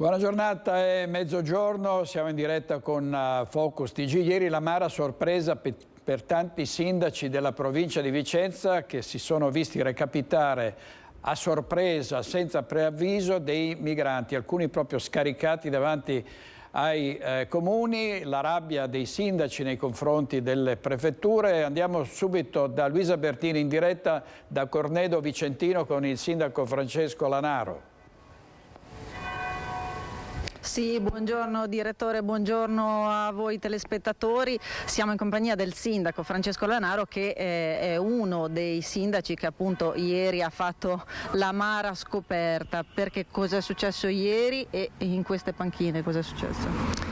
Buona giornata, è mezzogiorno, siamo in diretta con Focus TG. Ieri l'amara sorpresa per tanti sindaci della provincia di Vicenza che si sono visti recapitare a sorpresa, senza preavviso, dei migranti, alcuni proprio scaricati davanti ai comuni, la rabbia dei sindaci nei confronti delle prefetture. Andiamo subito da Luisa Bertini in diretta da Cornedo Vicentino con il sindaco Francesco Lanaro. Sì, buongiorno direttore, buongiorno a voi telespettatori. Siamo in compagnia del sindaco Francesco Lanaro, che è uno dei sindaci che appunto ieri ha fatto l'amara scoperta. Perché cosa è successo ieri e in queste panchine cosa è successo?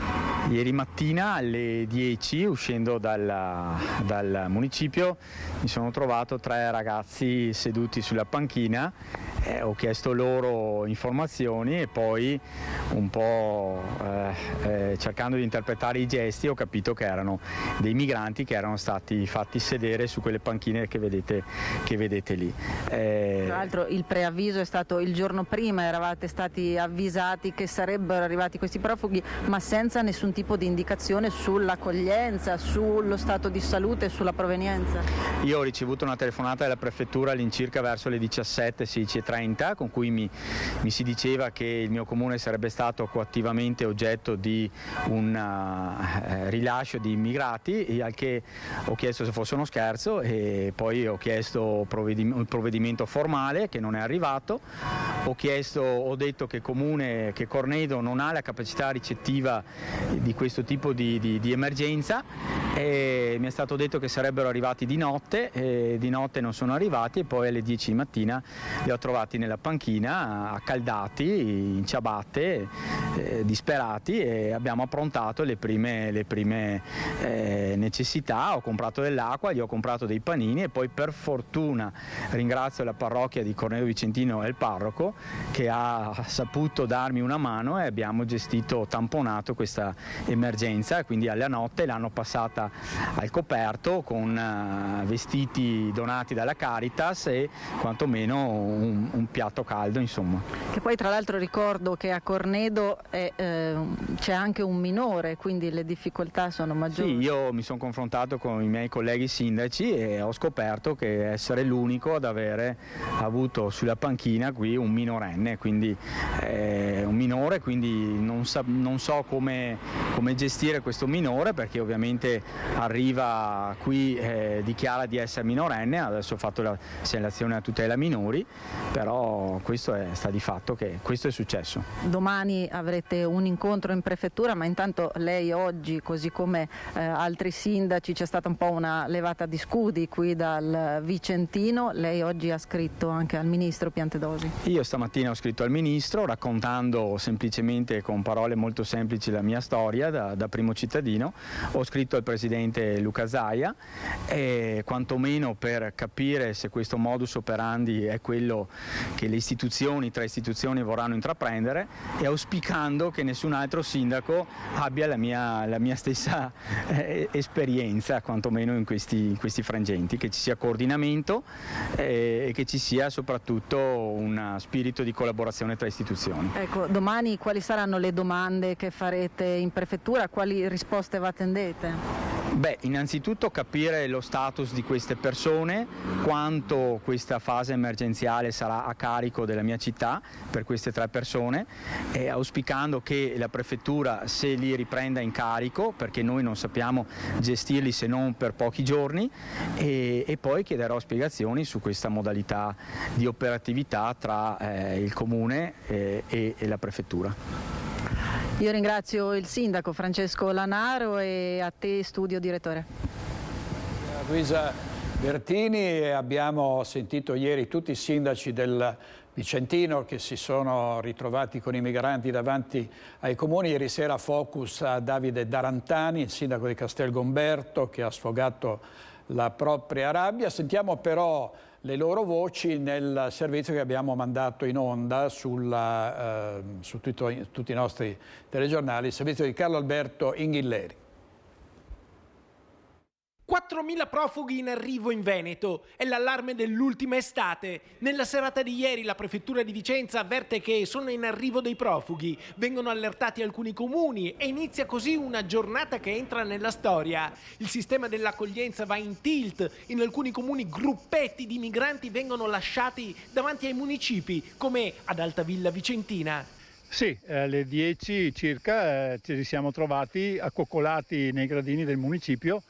Ieri mattina alle 10, uscendo dal municipio, mi sono trovato 3 ragazzi seduti sulla panchina. Ho chiesto loro informazioni e poi un po' cercando di interpretare i gesti ho capito che erano dei migranti che erano stati fatti sedere su quelle panchine che vedete lì. Tra l'altro il preavviso è stato il giorno prima, eravate stati avvisati che sarebbero arrivati questi profughi, ma senza nessun tipo di indicazione sull'accoglienza, sullo stato di salute e sulla provenienza. Io ho ricevuto una telefonata della prefettura all'incirca verso le 17:30 con cui mi si diceva che il mio comune sarebbe stato coattivamente oggetto di un rilascio di immigrati, al che ho chiesto se fosse uno scherzo e poi ho chiesto un provvedimento formale che non è arrivato. Ho detto che Cornedo non ha la capacità ricettiva di questo tipo di emergenza e mi è stato detto che sarebbero arrivati di notte non sono arrivati e poi alle 10 di mattina li ho trovati nella panchina, accaldati, in ciabatte, disperati, e abbiamo approntato le prime necessità. Ho comprato dell'acqua, gli ho comprato dei panini e poi per fortuna ringrazio la parrocchia di Cornedo Vicentino e il parroco che ha saputo darmi una mano e abbiamo tamponato questa emergenza, quindi alla notte l'hanno passata al coperto con vestiti donati dalla Caritas e quantomeno un piatto caldo, insomma. Che poi tra l'altro ricordo che a Cornedo c'è anche un minore, quindi le difficoltà sono maggiori. Sì, io mi sono confrontato con i miei colleghi sindaci e ho scoperto che essere l'unico ad avere avuto sulla panchina qui un minorenne, quindi un minore, quindi non so come gestire questo minore, perché ovviamente arriva qui, dichiara di essere minorenne, adesso ho fatto la segnalazione a tutela minori, però questo sta di fatto che questo è successo. Domani avrete un incontro in prefettura, ma intanto lei oggi, così come altri sindaci, c'è stata un po' una levata di scudi qui dal Vicentino. Lei oggi ha scritto anche al ministro Piantedosi. Io stamattina ho scritto al ministro raccontando semplicemente con parole molto semplici la mia storia da primo cittadino. Ho scritto al presidente Luca Zaia, quantomeno per capire se questo modus operandi è quello che le tre istituzioni vorranno intraprendere, e auspicando che nessun altro sindaco abbia la mia stessa esperienza, quantomeno in questi frangenti, che ci sia coordinamento e che ci sia soprattutto un spirito di collaborazione tra istituzioni. Ecco, domani quali saranno le domande che farete in prefettura? Quali risposte vi attendete? Beh, innanzitutto capire lo status di queste persone, quanto questa fase emergenziale sarà a carico della mia città per queste 3 persone, e auspicando che la prefettura se li riprenda in carico, perché noi non sappiamo gestirli se non per pochi giorni, e poi chiederò spiegazioni su questa modalità di operatività tra il comune e la prefettura. Io ringrazio il sindaco Francesco Lanaro e a te studio direttore. Luisa Bertini, abbiamo sentito ieri tutti i sindaci del Vicentino che si sono ritrovati con i migranti davanti ai comuni. Ieri sera Focus a Davide Darantani, il sindaco di Castelgomberto, che ha sfogato la propria rabbia. Sentiamo però le loro voci nel servizio che abbiamo mandato in onda su tutti i nostri telegiornali, il servizio di Carlo Alberto Inghilleri. 4.000 profughi in arrivo in Veneto. È l'allarme dell'ultima estate. Nella serata di ieri la prefettura di Vicenza avverte che sono in arrivo dei profughi. Vengono allertati alcuni comuni e inizia così una giornata che entra nella storia. Il sistema dell'accoglienza va in tilt. In alcuni comuni gruppetti di migranti vengono lasciati davanti ai municipi, come ad Altavilla Vicentina. Sì, alle 10 circa ci siamo trovati accoccolati nei gradini del municipio.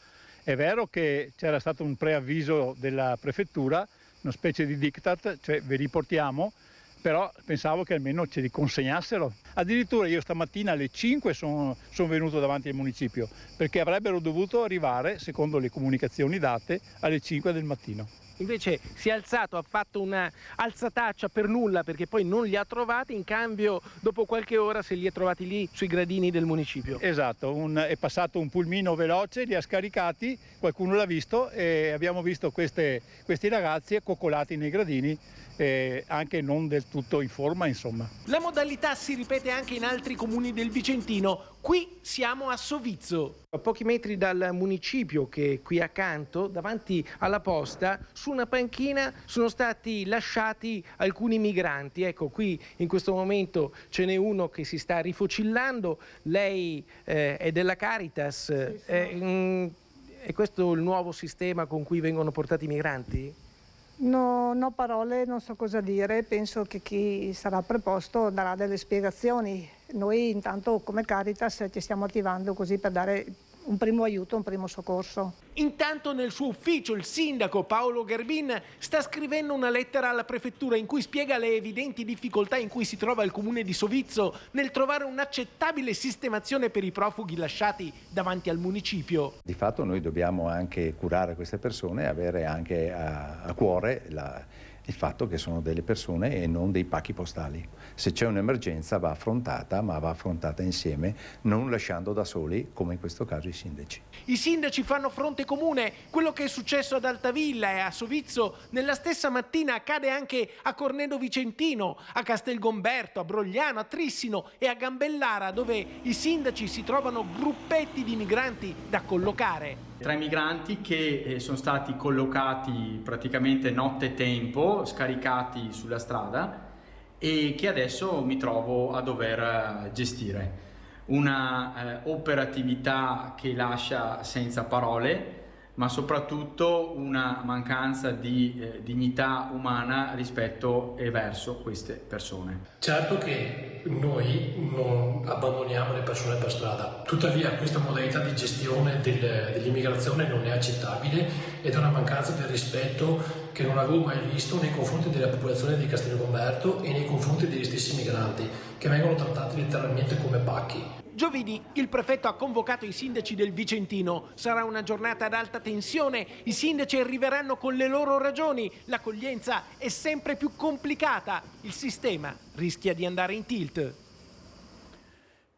È vero che c'era stato un preavviso della prefettura, una specie di diktat, cioè vi riportiamo, però pensavo che almeno ce li consegnassero. Addirittura io stamattina alle 5 sono venuto davanti al municipio, perché avrebbero dovuto arrivare, secondo le comunicazioni date, alle 5 del mattino. Invece si è alzato, ha fatto una alzataccia per nulla perché poi non li ha trovati, in cambio dopo qualche ora se li è trovati lì sui gradini del municipio. Esatto, è passato un pulmino veloce, li ha scaricati, qualcuno l'ha visto e abbiamo visto questi ragazzi accoccolati nei gradini, anche non del tutto in forma, insomma. La modalità si ripete anche in altri comuni del Vicentino. Qui siamo a Sovizzo. A pochi metri dal municipio, che è qui accanto, davanti alla posta, su una panchina sono stati lasciati alcuni migranti. Ecco, qui in questo momento ce n'è uno che si sta rifocillando. Lei è della Caritas. È questo il nuovo sistema con cui vengono portati i migranti? No, no parole, non so cosa dire, penso che chi sarà preposto darà delle spiegazioni. Noi intanto come Caritas ci stiamo attivando così per dare un primo aiuto, un primo soccorso. Intanto nel suo ufficio il sindaco Paolo Garbin sta scrivendo una lettera alla prefettura in cui spiega le evidenti difficoltà in cui si trova il comune di Sovizzo nel trovare un'accettabile sistemazione per i profughi lasciati davanti al municipio. Di fatto noi dobbiamo anche curare queste persone e avere anche a cuore il fatto che sono delle persone e non dei pacchi postali. Se c'è un'emergenza va affrontata, ma va affrontata insieme, non lasciando da soli, come in questo caso, i sindaci. I sindaci fanno fronte comune. Quello che è successo ad Altavilla e a Sovizzo nella stessa mattina accade anche a Cornedo Vicentino, a Castelgomberto, a Brogliano, a Trissino e a Gambellara, dove i sindaci si trovano gruppetti di migranti da collocare. 3 migranti che sono stati collocati praticamente nottetempo, scaricati sulla strada e che adesso mi trovo a dover gestire. Una operatività che lascia senza parole, ma soprattutto una mancanza di dignità umana rispetto e verso queste persone. Certo che noi non abbandoniamo le persone per strada, tuttavia questa modalità di gestione dell'immigrazione non è accettabile ed è una mancanza di rispetto che non avevo mai visto nei confronti della popolazione di Castelgomberto e nei confronti degli stessi migranti, che vengono trattati letteralmente come pacchi. Giovedì il prefetto ha convocato i sindaci del Vicentino. Sarà una giornata ad alta tensione. I sindaci arriveranno con le loro ragioni. L'accoglienza è sempre più complicata. Il sistema rischia di andare in tilt.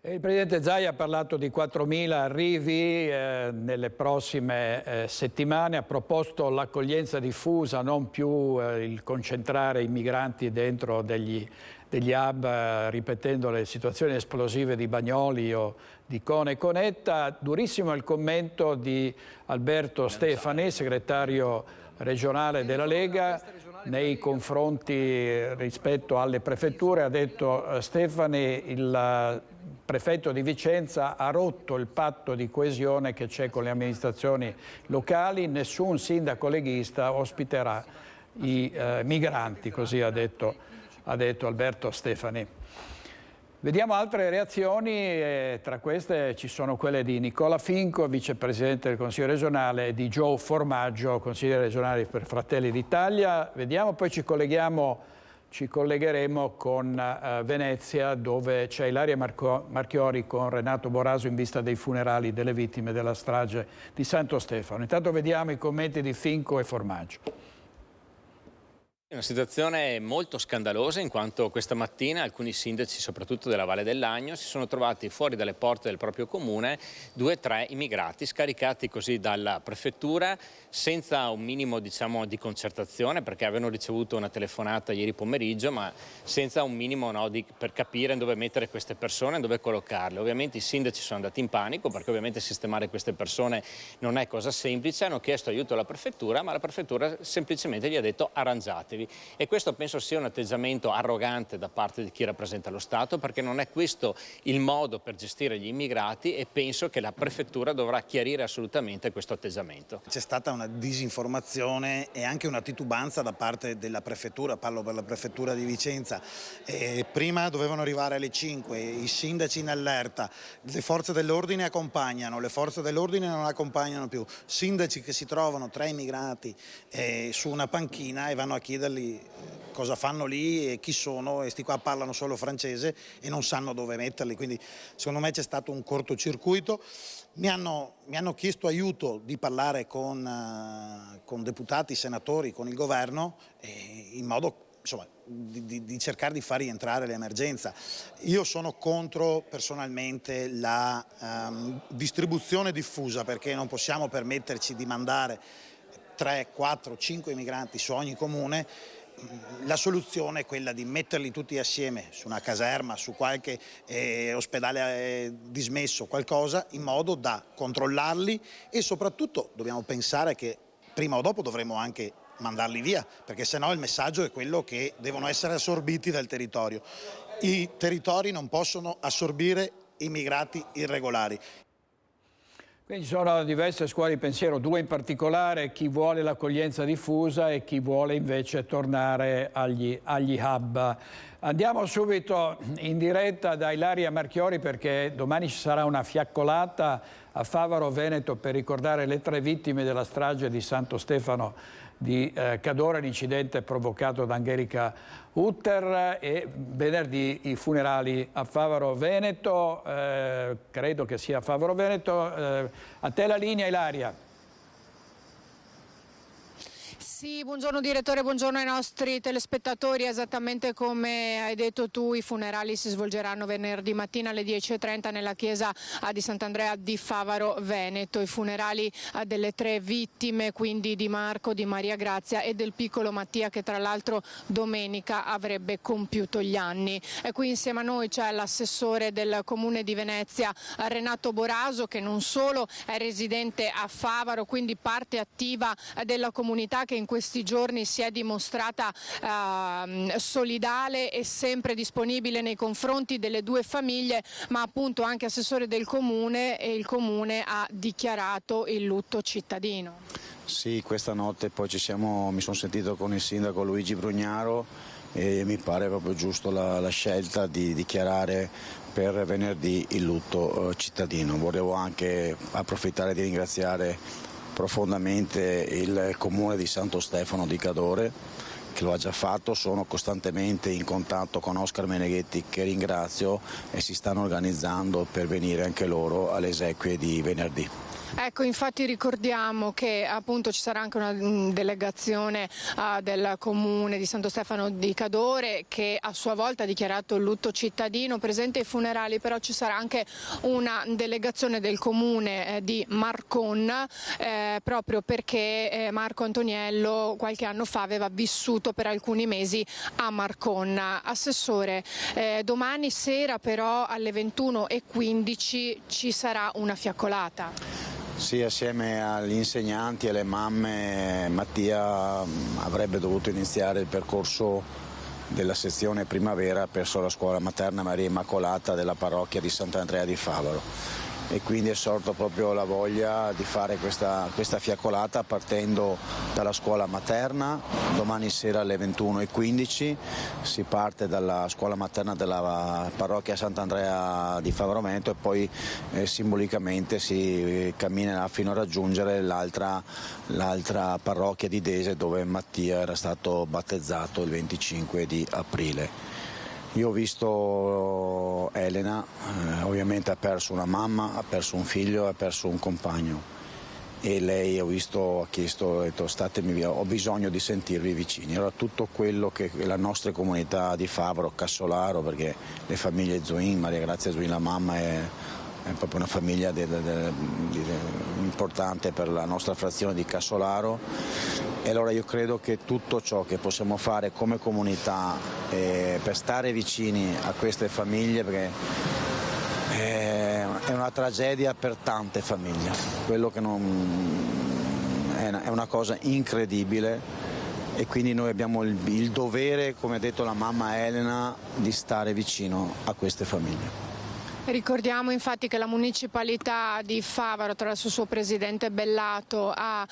Il presidente Zaia ha parlato di 4.000 arrivi nelle prossime settimane, ha proposto l'accoglienza diffusa, non più il concentrare i migranti dentro degli hub, ripetendo le situazioni esplosive di Bagnoli o di Cone Conetta. Durissimo il commento di Alberto Stefani, segretario regionale della Lega, nei confronti rispetto alle prefetture. Ha detto Stefani, il prefetto di Vicenza ha rotto il patto di coesione che c'è con le amministrazioni locali, nessun sindaco leghista ospiterà i migranti, così ha detto Alberto Stefani. Vediamo altre reazioni, tra queste ci sono quelle di Nicola Finco, vicepresidente del Consiglio regionale, e di Joe Formaggio, consigliere regionale per Fratelli d'Italia. Vediamo, poi ci collegheremo con Venezia, dove c'è Ilaria Marchiori con Renato Boraso in vista dei funerali delle vittime della strage di Santo Stefano. Intanto vediamo i commenti di Finco e Formaggio. È una situazione molto scandalosa, in quanto questa mattina alcuni sindaci, soprattutto della Valle del Lagno, si sono trovati fuori dalle porte del proprio comune 2 o 3 immigrati scaricati così dalla prefettura senza un minimo, diciamo, di concertazione, perché avevano ricevuto una telefonata ieri pomeriggio, ma senza un minimo, no, per capire dove mettere queste persone, dove collocarle. Ovviamente i sindaci sono andati in panico, perché ovviamente sistemare queste persone non è cosa semplice, hanno chiesto aiuto alla prefettura, ma la prefettura semplicemente gli ha detto arrangiatevi. E questo penso sia un atteggiamento arrogante da parte di chi rappresenta lo Stato, perché non è questo il modo per gestire gli immigrati, e penso che la prefettura dovrà chiarire assolutamente questo atteggiamento. C'è stata una disinformazione e anche una titubanza da parte della prefettura, parlo per la prefettura di Vicenza. Prima dovevano arrivare alle 5, i sindaci in allerta, le forze dell'ordine accompagnano, le forze dell'ordine non accompagnano più, sindaci che si trovano 3 immigrati su una panchina e vanno a chiederli cosa fanno lì e chi sono, e sti qua parlano solo francese e non sanno dove metterli, quindi secondo me c'è stato un cortocircuito. Mi hanno chiesto aiuto di parlare con deputati, senatori, con il governo, in modo, insomma, di cercare di far rientrare l'emergenza. Io sono contro personalmente la distribuzione diffusa, perché non possiamo permetterci di mandare 3, 4, 5 immigranti su ogni comune. La soluzione è quella di metterli tutti assieme su una caserma, su qualche ospedale dismesso, qualcosa, in modo da controllarli, e soprattutto dobbiamo pensare che prima o dopo dovremo anche mandarli via, perché sennò il messaggio è quello che devono essere assorbiti dal territorio. I territori non possono assorbire immigrati irregolari. Quindi ci sono diverse scuole di pensiero, 2 in particolare, chi vuole l'accoglienza diffusa e chi vuole invece tornare agli hub. Andiamo subito in diretta da Ilaria Marchiori, perché domani ci sarà una fiaccolata a Favaro Veneto per ricordare le 3 vittime della strage di Santo Stefano di Cadore, l'incidente provocato da Angelica Hutter, e venerdì i funerali a Favaro Veneto, credo che sia a Favaro Veneto. A te la linea, Ilaria. Sì, buongiorno direttore, buongiorno ai nostri telespettatori. Esattamente come hai detto tu, i funerali si svolgeranno venerdì mattina alle 10:30 nella chiesa di Sant'Andrea di Favaro Veneto. I funerali delle 3 vittime, quindi di Marco, di Maria Grazia e del piccolo Mattia, che tra l'altro domenica avrebbe compiuto gli anni. E qui insieme a noi c'è l'assessore del Comune di Venezia, Renato Boraso, che non solo è residente a Favaro, quindi parte attiva della comunità, che in questi giorni si è dimostrata solidale e sempre disponibile nei confronti delle 2 famiglie, ma appunto anche assessore del Comune, e il Comune ha dichiarato il lutto cittadino. Sì, questa notte poi mi sono sentito con il sindaco Luigi Brugnaro e mi pare proprio giusto la scelta di dichiarare per venerdì il lutto cittadino. Volevo anche approfittare di ringraziare profondamente il comune di Santo Stefano di Cadore, che lo ha già fatto. Sono costantemente in contatto con Oscar Meneghetti, che ringrazio, e si stanno organizzando per venire anche loro alle esequie di venerdì. Ecco, infatti ricordiamo che appunto ci sarà anche una delegazione del Comune di Santo Stefano di Cadore, che a sua volta ha dichiarato il lutto cittadino presente ai funerali, però ci sarà anche una delegazione del Comune di Marcon, proprio perché Marco Antoniello qualche anno fa aveva vissuto per alcuni mesi a Marcon. Assessore, domani sera però alle 21:15 ci sarà una fiaccolata. Sì, assieme agli insegnanti e alle mamme, Mattia avrebbe dovuto iniziare il percorso della sezione primavera presso la scuola materna Maria Immacolata della parrocchia di Sant'Andrea di Favaro, e quindi è sorta proprio la voglia di fare questa fiaccolata partendo dalla scuola materna. Domani sera alle 21:15 si parte dalla scuola materna della parrocchia Sant'Andrea di Favaro Veneto, e poi simbolicamente si camminerà fino a raggiungere l'altra parrocchia di Dese, dove Mattia era stato battezzato il 25 di aprile. Io ho visto Elena, ovviamente ha perso una mamma, ha perso un figlio, ha perso un compagno, e lei ha chiesto, ha detto statemi via, ho bisogno di sentirvi vicini. Allora tutto quello che la nostra comunità di Favaro, Cassolaro, perché le famiglie Zuin, Maria Grazia Zuin, la mamma è proprio una famiglia importante per la nostra frazione di Cassolaro, e allora io credo che tutto ciò che possiamo fare come comunità per stare vicini a queste famiglie, perché è una tragedia per tante famiglie, quello che è una cosa incredibile, e quindi noi abbiamo il dovere, come ha detto la mamma Elena, di stare vicino a queste famiglie. Ricordiamo infatti che la municipalità di Favaro, attraverso il suo presidente Bellato, ha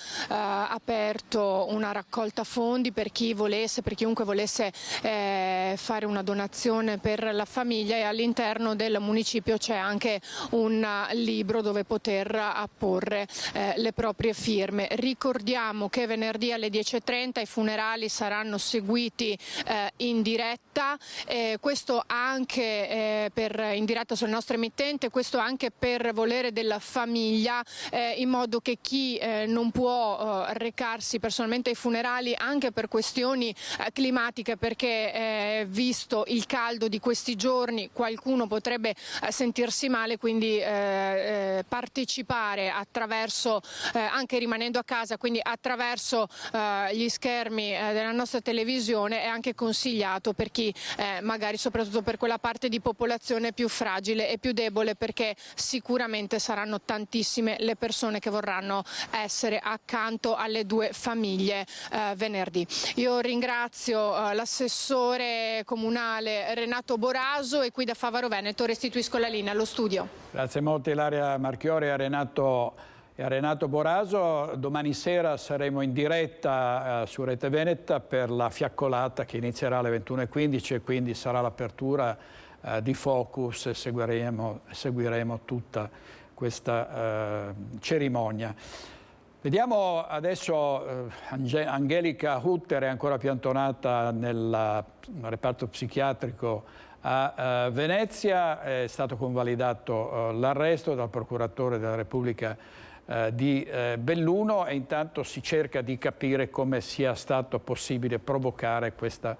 aperto una raccolta fondi per chiunque volesse fare una donazione per la famiglia, e all'interno del municipio c'è anche un libro dove poter apporre le proprie firme. Ricordiamo che venerdì alle 10:30 i funerali saranno seguiti in diretta, questo anche in diretta sulle nostre emittente, questo anche per volere della famiglia, in modo che chi non può recarsi personalmente ai funerali, anche per questioni climatiche, perché visto il caldo di questi giorni qualcuno potrebbe sentirsi male, quindi partecipare attraverso, anche rimanendo a casa, quindi attraverso gli schermi della nostra televisione, è anche consigliato per chi magari, soprattutto per quella parte di popolazione più fragile e più debole, perché sicuramente saranno tantissime le persone che vorranno essere accanto alle due famiglie venerdì. Io ringrazio l'assessore comunale Renato Boraso, e qui da Favaro Veneto restituisco la linea allo studio. Grazie molto Ilaria Marchiori e a Renato Boraso. Domani sera saremo in diretta su Rete Veneta per la fiaccolata che inizierà alle 21:15, e quindi sarà l'apertura di Focus, e seguiremo tutta questa cerimonia. Vediamo adesso Angelica Hutter, è ancora piantonata nel reparto psichiatrico a Venezia. È stato convalidato l'arresto dal procuratore della Repubblica di Belluno, e intanto si cerca di capire come sia stato possibile provocare questa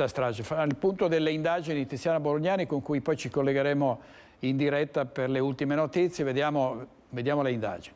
strage. Al punto delle indagini Tiziana Bolognani, con cui poi ci collegheremo in diretta per le ultime notizie. Vediamo le indagini.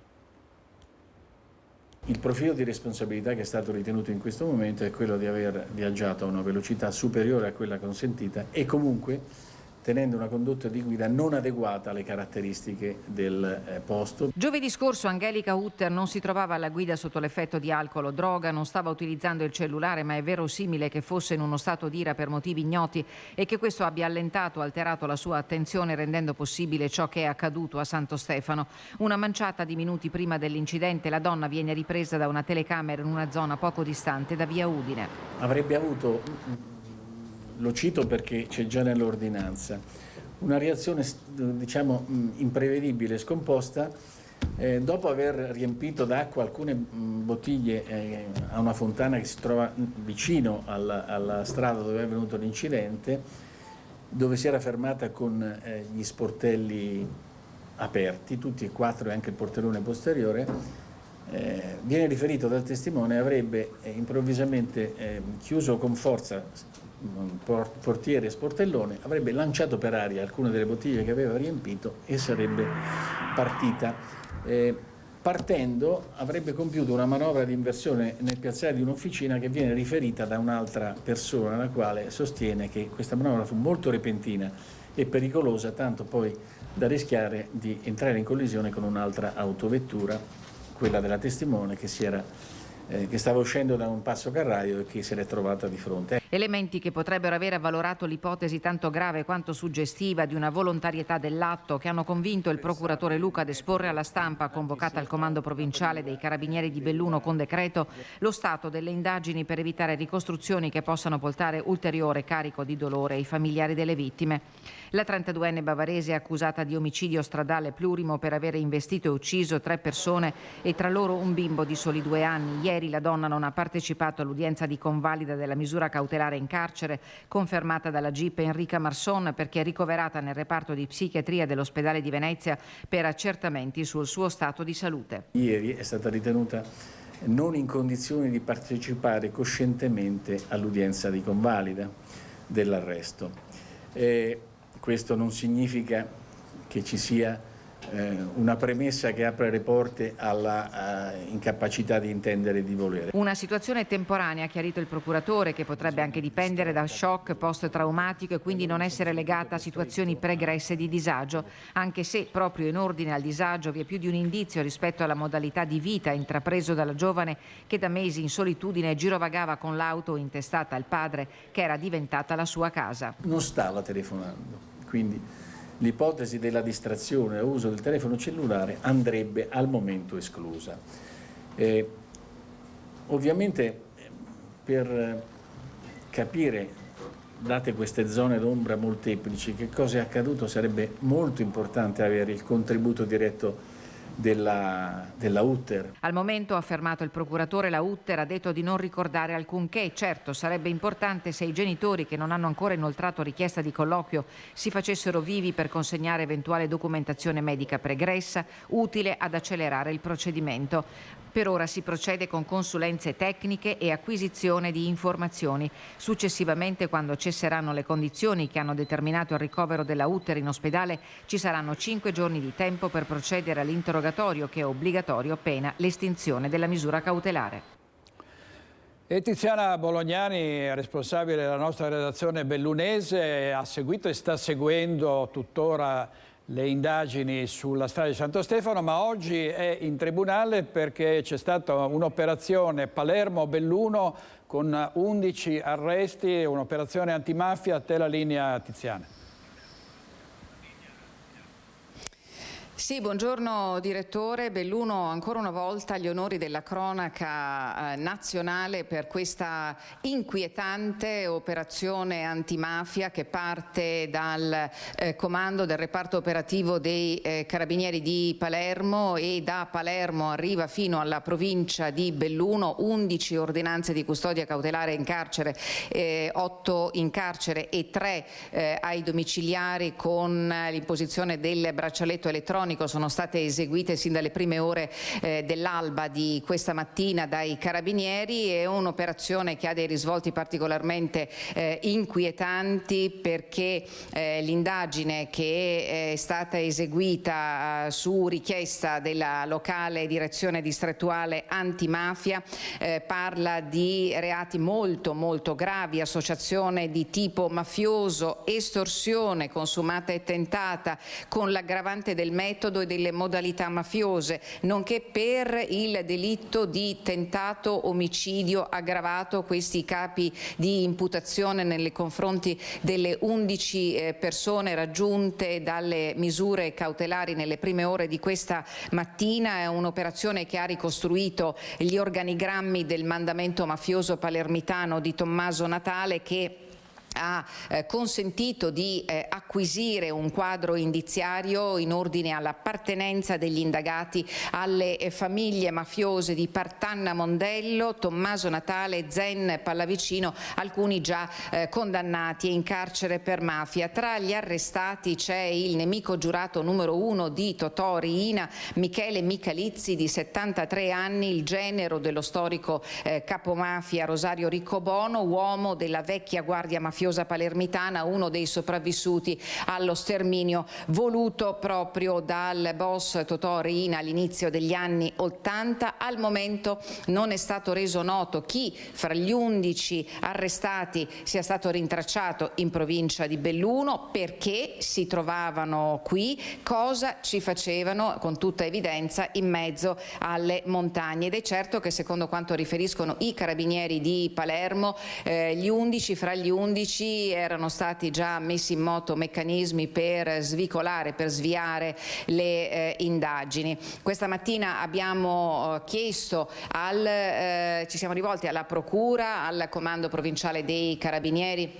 Il profilo di responsabilità che è stato ritenuto in questo momento è quello di aver viaggiato a una velocità superiore a quella consentita, e comunque tenendo una condotta di guida non adeguata alle caratteristiche del posto. Giovedì scorso Angelica Hutter non si trovava alla guida sotto l'effetto di alcol o droga, non stava utilizzando il cellulare, ma è verosimile che fosse in uno stato d'ira per motivi ignoti e che questo abbia allentato o alterato la sua attenzione, rendendo possibile ciò che è accaduto a Santo Stefano. Una manciata di minuti prima dell'incidente la donna viene ripresa da una telecamera in una zona poco distante da via Udine. Avrebbe avuto, lo cito perché c'è già nell'ordinanza, una reazione diciamo imprevedibile, scomposta, dopo aver riempito d'acqua alcune bottiglie a una fontana che si trova vicino alla strada dove è avvenuto l'incidente, dove si era fermata con gli sportelli aperti, tutti e quattro, e anche il portellone posteriore. Viene riferito dal testimone avrebbe improvvisamente chiuso con forza portiere e sportellone, avrebbe lanciato per aria alcune delle bottiglie che aveva riempito e sarebbe partita. Partendo avrebbe compiuto una manovra di inversione nel piazzale di un'officina che viene riferita da un'altra persona, la quale sostiene che questa manovra fu molto repentina e pericolosa, tanto poi da rischiare di entrare in collisione con un'altra autovettura, quella della testimone, che stava uscendo da un passo carraio e che se l'è trovata di fronte. Elementi che potrebbero aver avvalorato l'ipotesi tanto grave quanto suggestiva di una volontarietà dell'atto, che hanno convinto il procuratore Luca ad esporre alla stampa, convocata al comando provinciale dei Carabinieri di Belluno con decreto, lo stato delle indagini per evitare ricostruzioni che possano portare ulteriore carico di dolore ai familiari delle vittime. La 32enne bavarese è accusata di omicidio stradale plurimo per aver investito e ucciso 3 persone e tra loro un bimbo di soli 2 anni. Ieri la donna non ha partecipato all'udienza di convalida della misura cautelare cautelare in carcere, confermata dalla GIP Enrica Marson perché è ricoverata nel reparto di psichiatria dell'ospedale di Venezia per accertamenti sul suo stato di salute. Ieri è stata ritenuta non in condizioni di partecipare coscientemente all'udienza di convalida dell'arresto. Questo non significa che ci sia una premessa che apre le porte alla incapacità di intendere e di volere. Una situazione temporanea, ha chiarito il procuratore, che potrebbe anche dipendere da shock post-traumatico e quindi non essere legata a situazioni pregresse di disagio, anche se proprio in ordine al disagio vi è più di un indizio rispetto alla modalità di vita intrapreso dalla giovane che da mesi in solitudine girovagava con l'auto intestata al padre, che era diventata la sua casa. Non stava telefonando, quindi l'ipotesi della distrazione o uso del telefono cellulare andrebbe al momento esclusa. Ovviamente per capire, date queste zone d'ombra molteplici, che cosa è accaduto sarebbe molto importante avere il contributo diretto della Utter. Al momento, ha affermato il procuratore, la Utter ha detto di non ricordare alcunché. Certo, sarebbe importante se i genitori che non hanno ancora inoltrato richiesta di colloquio si facessero vivi per consegnare eventuale documentazione medica pregressa utile ad accelerare il procedimento. Per ora si procede con consulenze tecniche e acquisizione di informazioni. Successivamente, quando cesseranno le condizioni che hanno determinato il ricovero della Utter in ospedale, ci saranno 5 giorni di tempo per procedere all'interrogatorio, che è obbligatorio pena l'estinzione della misura cautelare. E Tiziana Bolognani, responsabile della nostra redazione bellunese, ha seguito e sta seguendo tuttora le indagini sulla strada di Santo Stefano, ma oggi è in tribunale perché c'è stata un'operazione Palermo-Belluno con 11 arresti, un'operazione antimafia. A te la linea, Tiziana. Sì, buongiorno direttore. Belluno ancora una volta agli onori della cronaca nazionale per questa inquietante operazione antimafia che parte dal comando del reparto operativo dei Carabinieri di Palermo e da Palermo arriva fino alla provincia di Belluno. 11 ordinanze di custodia cautelare in carcere, 8 in carcere e 3 ai domiciliari con l'imposizione del braccialetto elettronico sono state eseguite sin dalle prime ore dell'alba di questa mattina dai Carabinieri. È un'operazione che ha dei risvolti particolarmente inquietanti perché l'indagine che è stata eseguita su richiesta della locale direzione distrettuale antimafia parla di reati molto gravi: associazione di tipo mafioso, estorsione consumata e tentata con l'aggravante del metodo e delle modalità mafiose, nonché per il delitto di tentato omicidio aggravato. Questi capi di imputazione nei confronti delle 11 persone raggiunte dalle misure cautelari nelle prime ore di questa mattina. È un'operazione che ha ricostruito gli organigrammi del mandamento mafioso palermitano di Tommaso Natale, che ha consentito di acquisire un quadro indiziario in ordine all'appartenenza degli indagati alle famiglie mafiose di Partanna Mondello, Tommaso Natale, Zen Pallavicino, alcuni già condannati e in carcere per mafia. Tra gli arrestati c'è il nemico giurato numero 1 di Totò Riina, Michele Michalizzi, di 73 anni, il genero dello storico capomafia Rosario Riccobono, uomo della vecchia guardia mafiosa palermitana, uno dei sopravvissuti allo sterminio voluto proprio dal boss Totò Riina all'inizio degli anni 80. Al momento non è stato reso noto chi fra gli 11 arrestati sia stato rintracciato in provincia di Belluno, perché si trovavano qui, cosa ci facevano con tutta evidenza in mezzo alle montagne. Ed è certo che, secondo quanto riferiscono i Carabinieri di Palermo, fra gli 11 erano stati già messi in moto meccanismi per svicolare, per sviare le indagini. Questa mattina abbiamo chiesto ci siamo rivolti alla Procura, al Comando Provinciale dei Carabinieri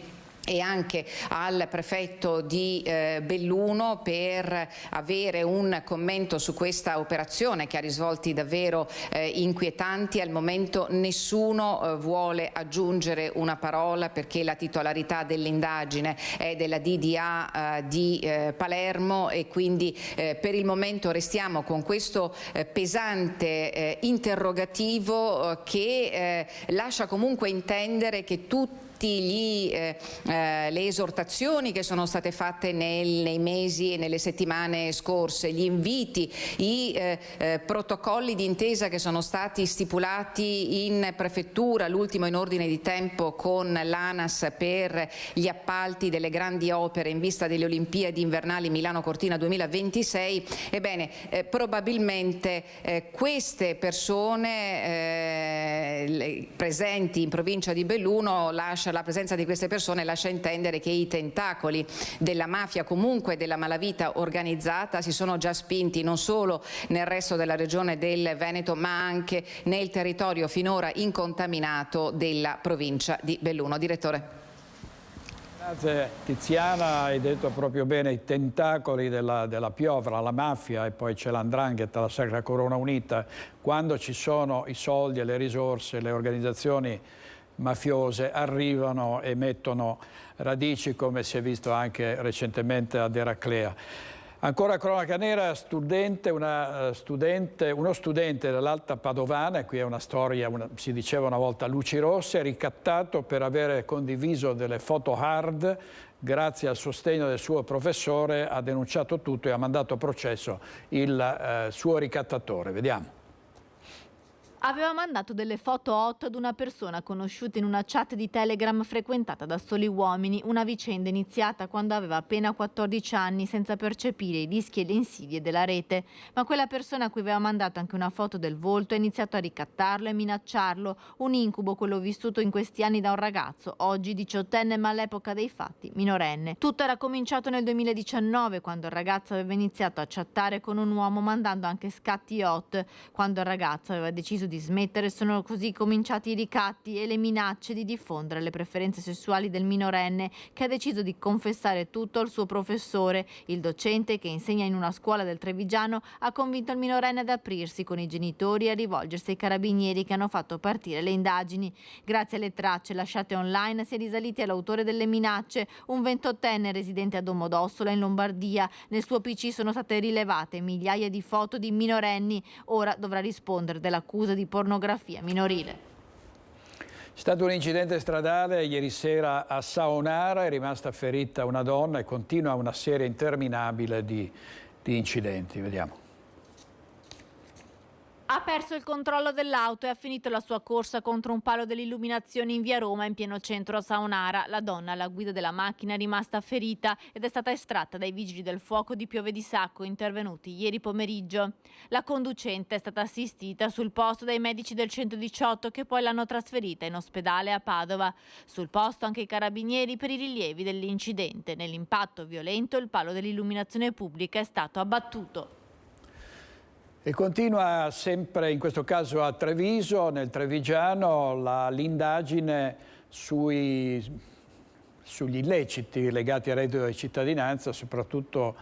e anche al prefetto di Belluno per avere un commento su questa operazione che ha risvolti davvero inquietanti. Al momento nessuno vuole aggiungere una parola perché la titolarità dell'indagine è della DDA di Palermo e quindi per il momento restiamo con questo pesante interrogativo che lascia comunque intendere che tutti le esortazioni che sono state fatte nei mesi e nelle settimane scorse, gli inviti, i protocolli d'intesa che sono stati stipulati in prefettura, l'ultimo in ordine di tempo con l'ANAS per gli appalti delle grandi opere in vista delle Olimpiadi invernali Milano-Cortina 2026, ebbene probabilmente queste persone presenti in provincia di Belluno la presenza di queste persone lascia intendere che i tentacoli della mafia, comunque della malavita organizzata, si sono già spinti non solo nel resto della regione del Veneto ma anche nel territorio finora incontaminato della provincia di Belluno. Direttore. Grazie Tiziana, hai detto proprio bene, i tentacoli della piovra, la mafia e poi c'è l''ndrangheta, la Sacra Corona Unita. Quando ci sono i soldi e le risorse, le organizzazioni mafiose arrivano e mettono radici, come si è visto anche recentemente ad Eraclea. Ancora cronaca nera, uno studente dell'Alta Padovana, qui è una storia, si diceva una volta luci rosse, ricattato per avere condiviso delle foto hard, grazie al sostegno del suo professore ha denunciato tutto e ha mandato a processo il suo ricattatore. Vediamo. Aveva mandato delle foto hot ad una persona conosciuta in una chat di Telegram frequentata da soli uomini, una vicenda iniziata quando aveva appena 14 anni senza percepire i rischi e le insidie della rete. Ma quella persona a cui aveva mandato anche una foto del volto ha iniziato a ricattarlo e minacciarlo, un incubo quello vissuto in questi anni da un ragazzo, oggi 18enne ma all'epoca dei fatti minorenne. Tutto era cominciato nel 2019 quando il ragazzo aveva iniziato a chattare con un uomo mandando anche scatti hot. Quando il ragazzo aveva deciso di smettere sono così cominciati i ricatti e le minacce di diffondere le preferenze sessuali del minorenne, che ha deciso di confessare tutto al suo professore. Il docente, che insegna in una scuola del Trevigiano, ha convinto il minorenne ad aprirsi con i genitori e a rivolgersi ai carabinieri che hanno fatto partire le indagini. Grazie alle tracce lasciate online si è risaliti all'autore delle minacce, un 28enne residente a Domodossola in Lombardia. Nel suo PC sono state rilevate migliaia di foto di minorenni. Ora dovrà rispondere dell'accusa di pornografia minorile. C'è stato un incidente stradale ieri sera a Saonara, è rimasta ferita una donna e continua una serie interminabile di incidenti. Vediamo. Ha perso il controllo dell'auto e ha finito la sua corsa contro un palo dell'illuminazione in via Roma, in pieno centro a Saonara. La donna alla guida della macchina è rimasta ferita ed è stata estratta dai vigili del fuoco di Piove di Sacco, intervenuti ieri pomeriggio. La conducente è stata assistita sul posto dai medici del 118 che poi l'hanno trasferita in ospedale a Padova. Sul posto anche i carabinieri per i rilievi dell'incidente. Nell'impatto violento il palo dell'illuminazione pubblica è stato abbattuto. E continua sempre, in questo caso a Treviso, nel Trevigiano, l'indagine sugli illeciti legati al reddito di cittadinanza, soprattutto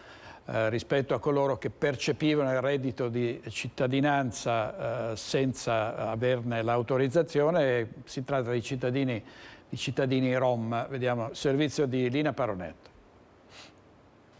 rispetto a coloro che percepivano il reddito di cittadinanza senza averne l'autorizzazione. Si tratta di cittadini rom. Vediamo, servizio di Lina Paronetto.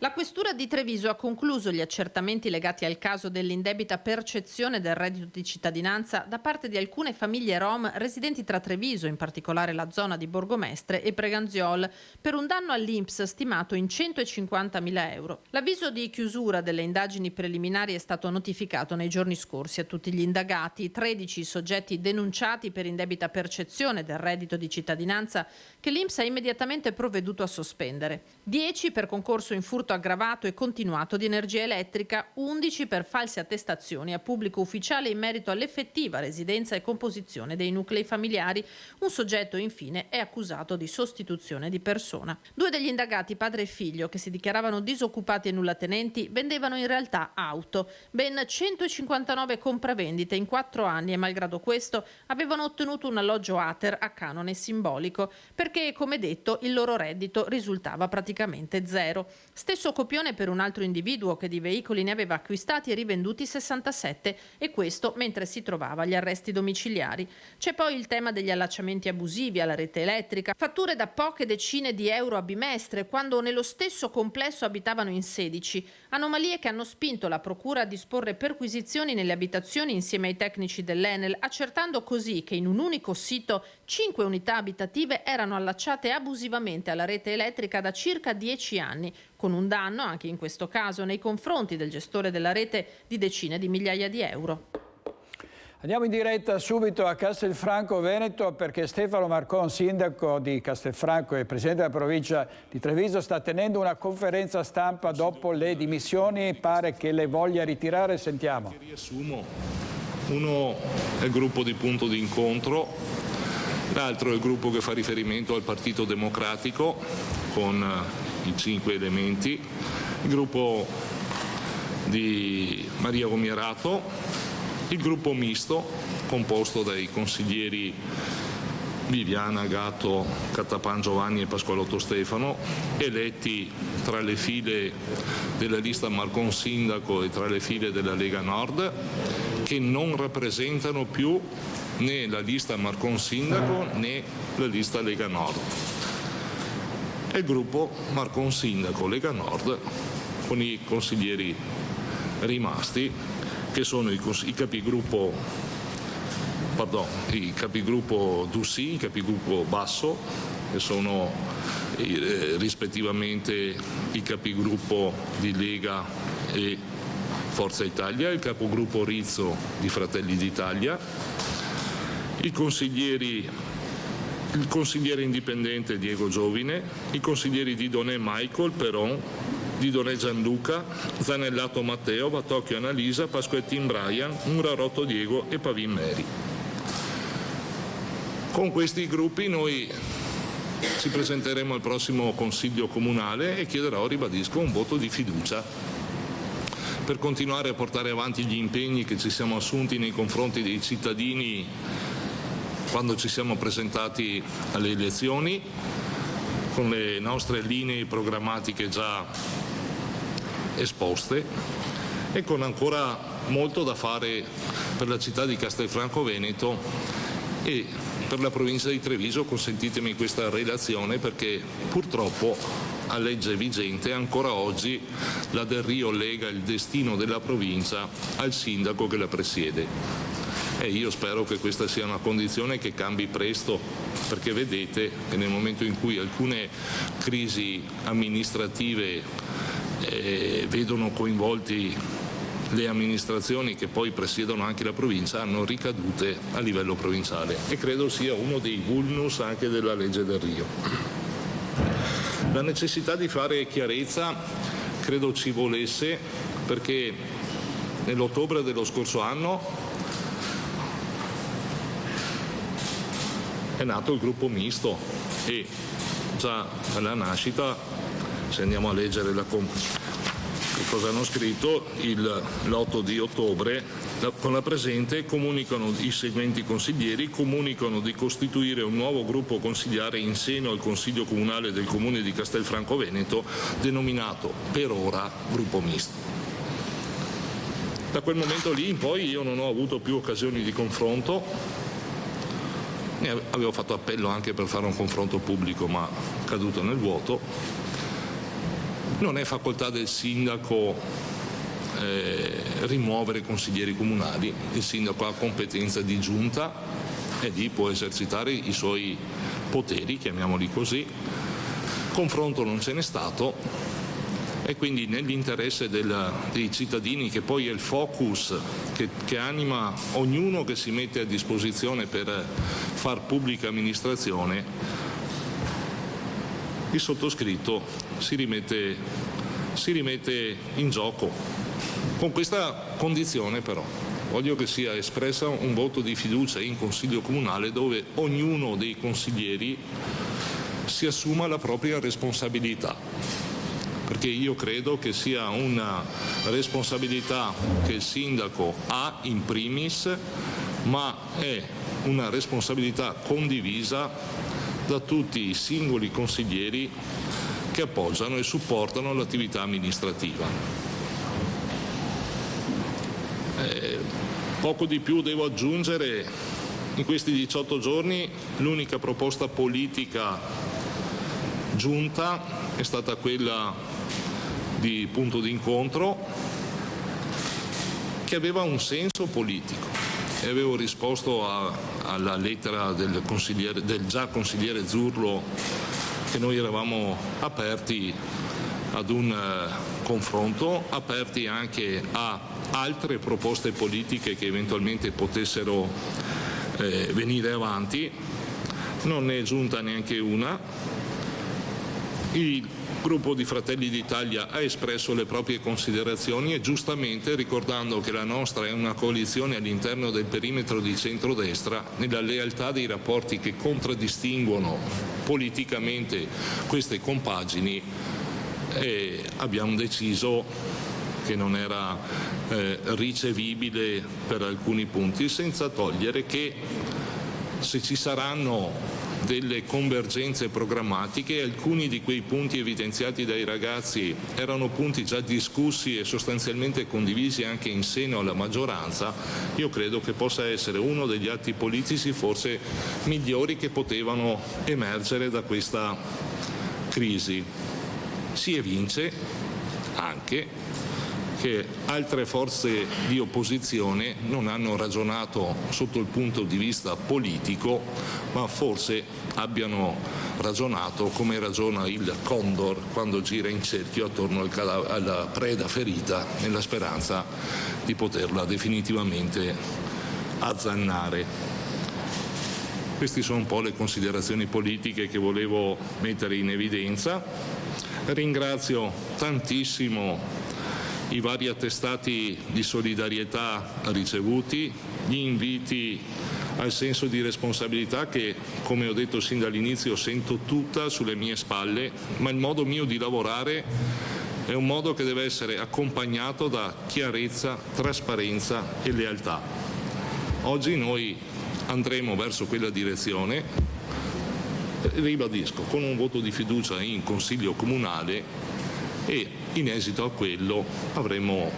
La Questura di Treviso ha concluso gli accertamenti legati al caso dell'indebita percezione del reddito di cittadinanza da parte di alcune famiglie rom residenti tra Treviso, in particolare la zona di Borgomestre e Preganziol, per un danno all'INPS stimato in 150.000 euro. L'avviso di chiusura delle indagini preliminari è stato notificato nei giorni scorsi a tutti gli indagati, 13 soggetti denunciati per indebita percezione del reddito di cittadinanza che l'INPS ha immediatamente provveduto a sospendere, 10 per concorso in furto furto aggravato e continuato di energia elettrica, 11 per false attestazioni a pubblico ufficiale in merito all'effettiva residenza e composizione dei nuclei familiari. Un soggetto infine è accusato di sostituzione di persona. 2 degli indagati, padre e figlio, che si dichiaravano disoccupati e nullatenenti, vendevano in realtà auto. Ben 159 compravendite in 4 anni e malgrado questo avevano ottenuto un alloggio ATER a canone simbolico, perché, come detto, il loro reddito risultava praticamente zero. Stesso copione per un altro individuo che di veicoli ne aveva acquistati e rivenduti 67, e questo mentre si trovava agli arresti domiciliari. C'è poi il tema degli allacciamenti abusivi alla rete elettrica, fatture da poche decine di euro a bimestre, quando nello stesso complesso abitavano in 16, anomalie che hanno spinto la procura a disporre perquisizioni nelle abitazioni insieme ai tecnici dell'Enel, accertando così che in un unico sito 5 unità abitative erano allacciate abusivamente alla rete elettrica da circa 10 anni, con un danno, anche in questo caso, nei confronti del gestore della rete di decine di migliaia di euro. Andiamo in diretta subito a Castelfranco Veneto, perché Stefano Marcon, sindaco di Castelfranco e presidente della provincia di Treviso, sta tenendo una conferenza stampa dopo le dimissioni. Pare che le voglia ritirare. Sentiamo. Riassumo. Uno è il gruppo di punto di incontro, l'altro è il gruppo che fa riferimento al Partito Democratico con i 5 elementi, il gruppo di Maria Gomierato, il gruppo misto composto dai consiglieri Viviana, Gatto, Cattapan Giovanni e Pasqualotto Stefano, eletti tra le file della lista Marcon Sindaco e tra le file della Lega Nord, che non rappresentano più né la lista Marcon Sindaco né la lista Lega Nord. E il gruppo Marcon Sindaco Lega Nord con i consiglieri rimasti, che sono i capigruppo Dussi, i capigruppo Basso, che sono rispettivamente i capigruppo di Lega e Forza Italia, il capogruppo Rizzo di Fratelli d'Italia, il consigliere indipendente Diego Giovine, i consiglieri Didonè Michael, Peron, Didonè Gianluca, Zanellato Matteo, Vatocchio Annalisa, Pasquettin Brian, Murarotto Diego e Pavin Mary. Con questi gruppi noi ci presenteremo al prossimo Consiglio Comunale e chiederò, ribadisco, un voto di fiducia per continuare a portare avanti gli impegni che ci siamo assunti nei confronti dei cittadini quando ci siamo presentati alle elezioni, con le nostre linee programmatiche già esposte e con ancora molto da fare per la città di Castelfranco Veneto e per la provincia di Treviso. Consentitemi questa relazione perché purtroppo a legge vigente ancora oggi la Del Rio lega il destino della provincia al sindaco che la presiede. E io spero che questa sia una condizione che cambi presto, perché vedete che nel momento in cui alcune crisi amministrative vedono coinvolti le amministrazioni che poi presiedono anche la provincia, hanno ricadute a livello provinciale e credo sia uno dei vulnus anche della legge Del Rio. La necessità di fare chiarezza credo ci volesse, perché nell'ottobre dello scorso anno è nato il gruppo misto e già alla nascita, se andiamo a leggere cosa hanno scritto, l'8 di ottobre, con la presente comunicano i seguenti consiglieri, comunicano di costituire un nuovo gruppo consigliare in seno al Consiglio Comunale del Comune di Castelfranco Veneto, denominato per ora gruppo misto. Da quel momento lì in poi io non ho avuto più occasioni di confronto, avevo fatto appello anche per fare un confronto pubblico ma caduto nel vuoto. Non è facoltà del sindaco rimuovere consiglieri comunali, il sindaco ha competenza di giunta e lì può esercitare i suoi poteri, chiamiamoli così. Confronto non ce n'è stato e quindi nell'interesse dei cittadini, che poi è il focus che anima ognuno che si mette a disposizione per far pubblica amministrazione, il sottoscritto si rimette si rimette in gioco. Con questa condizione però voglio che sia espressa un voto di fiducia in Consiglio Comunale dove ognuno dei consiglieri si assuma la propria responsabilità, perché io credo che sia una responsabilità che il sindaco ha in primis, ma è una responsabilità condivisa da tutti i singoli consiglieri che appoggiano e supportano l'attività amministrativa. Poco di più devo aggiungere. In questi 18 giorni l'unica proposta politica giunta è stata quella di punto d'incontro che aveva un senso politico e avevo risposto alla lettera del già consigliere Zurlo che noi eravamo aperti ad un confronto, aperti anche a altre proposte politiche che eventualmente potessero venire avanti. Non ne è giunta neanche una. Il gruppo di Fratelli d'Italia ha espresso le proprie considerazioni e giustamente, ricordando che la nostra è una coalizione all'interno del perimetro di centrodestra, nella lealtà dei rapporti che contraddistinguono politicamente queste compagini, abbiamo deciso che non era ricevibile per alcuni punti, senza togliere che se ci saranno delle convergenze programmatiche, alcuni di quei punti evidenziati dai ragazzi erano punti già discussi e sostanzialmente condivisi anche in seno alla maggioranza. Io credo che possa essere uno degli atti politici forse migliori che potevano emergere da questa crisi. Si evince anche che altre forze di opposizione non hanno ragionato sotto il punto di vista politico, ma forse abbiano ragionato come ragiona il condor quando gira in cerchio attorno alla preda ferita, nella speranza di poterla definitivamente azzannare. Queste sono un po' le considerazioni politiche che volevo mettere in evidenza. Ringrazio tantissimo i vari attestati di solidarietà ricevuti, gli inviti al senso di responsabilità che, come ho detto sin dall'inizio, sento tutta sulle mie spalle, ma il modo mio di lavorare è un modo che deve essere accompagnato da chiarezza, trasparenza e lealtà. Oggi noi andremo verso quella direzione, ribadisco, con un voto di fiducia in Consiglio Comunale e in esito a quello avremo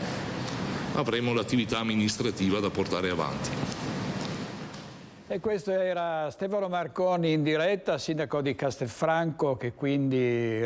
l'attività amministrativa da portare avanti. E questo era Stefano Marconi in diretta, sindaco di Castelfranco, che quindi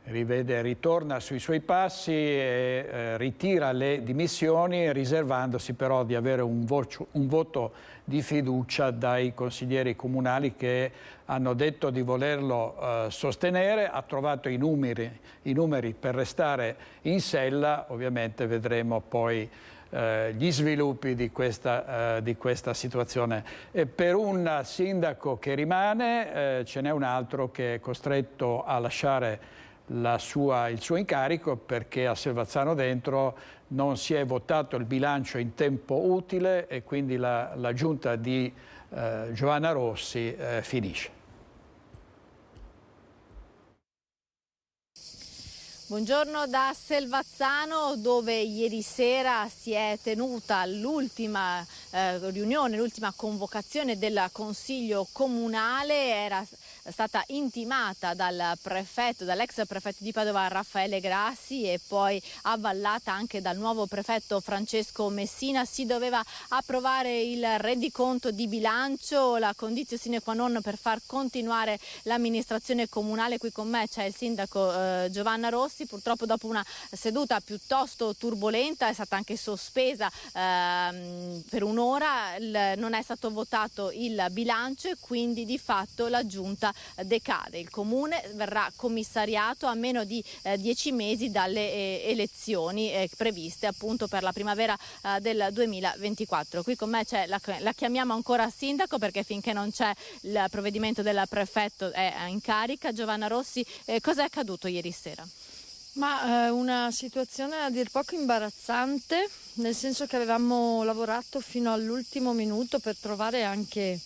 ritorna sui suoi passi e ritira le dimissioni, riservandosi però di avere un voto di fiducia dai consiglieri comunali che hanno detto di volerlo sostenere. Ha trovato i numeri per restare in sella. Ovviamente vedremo poi gli sviluppi di questa situazione. E per un sindaco che rimane ce n'è un altro che è costretto a lasciare il suo incarico perché a Selvazzano Dentro non si è votato il bilancio in tempo utile e quindi la giunta di Giovanna Rossi finisce. Buongiorno da Selvazzano, dove ieri sera si è tenuta l'ultima riunione, l'ultima convocazione del Consiglio Comunale. Era stata intimata dall'ex prefetto di Padova Raffaele Grassi e poi avvallata anche dal nuovo prefetto Francesco Messina. Si doveva approvare il rendiconto di bilancio, la condizione sine qua non per far continuare l'amministrazione comunale. Qui con me c'è il sindaco Giovanna Rossi. Purtroppo dopo una seduta piuttosto turbolenta è stata anche sospesa per un'ora, non è stato votato il bilancio e quindi di fatto la giunta decade. Il comune verrà commissariato a meno di 10 mesi dalle elezioni previste appunto per la primavera del 2024. Qui con me c'è, la chiamiamo ancora sindaco perché finché non c'è il provvedimento del prefetto è in carica. Giovanna Rossi, cosa è accaduto ieri sera? Ma una situazione a dir poco imbarazzante, nel senso che avevamo lavorato fino all'ultimo minuto per trovare anche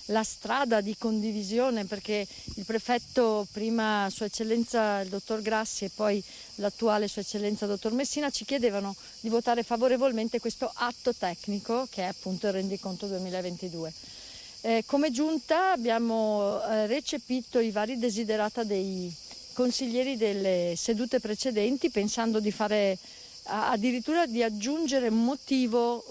la strada di condivisione, perché il prefetto, prima Sua Eccellenza il dottor Grassi e poi l'attuale Sua Eccellenza dottor Messina, ci chiedevano di votare favorevolmente questo atto tecnico che è appunto il rendiconto 2022. Come giunta abbiamo recepito i vari desiderata dei consiglieri delle sedute precedenti, pensando di fare addirittura di aggiungere un motivo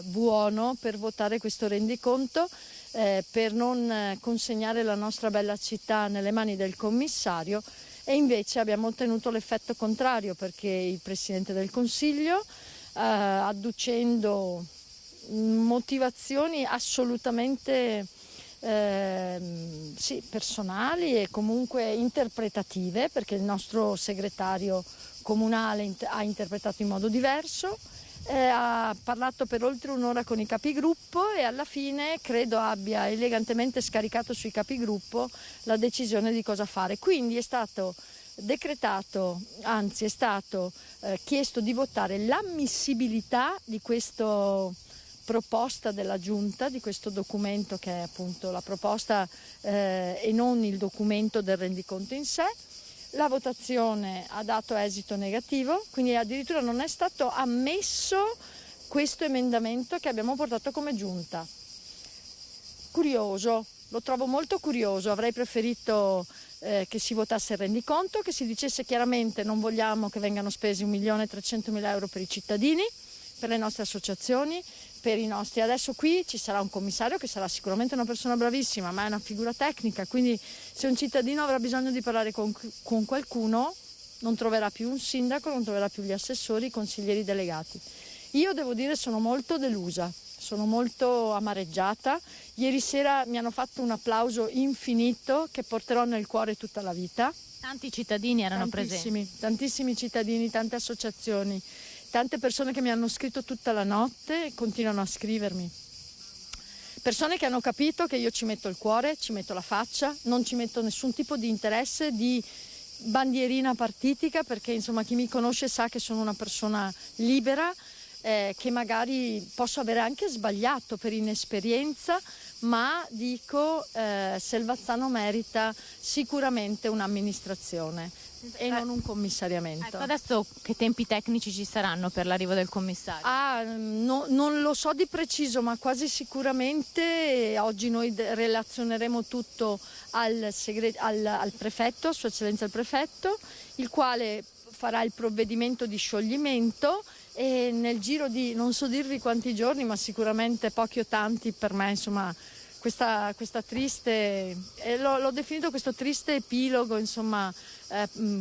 buono per votare questo rendiconto, per non consegnare la nostra bella città nelle mani del commissario, e invece abbiamo ottenuto l'effetto contrario, perché il Presidente del Consiglio, adducendo motivazioni assolutamente sì, personali e comunque interpretative, perché il nostro segretario comunale ha interpretato in modo diverso, ha parlato per oltre un'ora con i capigruppo e alla fine credo abbia elegantemente scaricato sui capigruppo la decisione di cosa fare. Quindi è stato decretato, anzi è stato chiesto di votare l'ammissibilità di questa proposta della Giunta, di questo documento che è appunto la proposta e non il documento del rendiconto in sé. La votazione ha dato esito negativo, quindi addirittura non è stato ammesso questo emendamento che abbiamo portato come Giunta. Curioso, lo trovo molto curioso, avrei preferito che si votasse il rendiconto, che si dicesse chiaramente non vogliamo che vengano spesi 1.300.000 euro per i cittadini, per le nostre associazioni, per i nostri. Adesso qui ci sarà un commissario che sarà sicuramente una persona bravissima, ma è una figura tecnica, quindi se un cittadino avrà bisogno di parlare con qualcuno non troverà più un sindaco, non troverà più gli assessori, i consiglieri delegati. Io devo dire sono molto delusa, sono molto amareggiata. Ieri sera mi hanno fatto un applauso infinito che porterò nel cuore tutta la vita. Tanti cittadini erano presenti. Tantissimi cittadini, tante associazioni, tante persone che mi hanno scritto tutta la notte e continuano a scrivermi. Persone che hanno capito che io ci metto il cuore, ci metto la faccia, non ci metto nessun tipo di interesse, di bandierina partitica, perché insomma chi mi conosce sa che sono una persona libera, che magari posso avere anche sbagliato per inesperienza, ma dico Selvazzano merita sicuramente un'amministrazione e non un commissariamento. Ecco, adesso che tempi tecnici ci saranno per l'arrivo del commissario? Non lo so di preciso, ma quasi sicuramente oggi noi relazioneremo tutto al prefetto, Sua Eccellenza il prefetto, il quale farà il provvedimento di scioglimento e nel giro di non so dirvi quanti giorni, ma sicuramente pochi o tanti, per me insomma questa triste, l'ho definito questo triste epilogo, insomma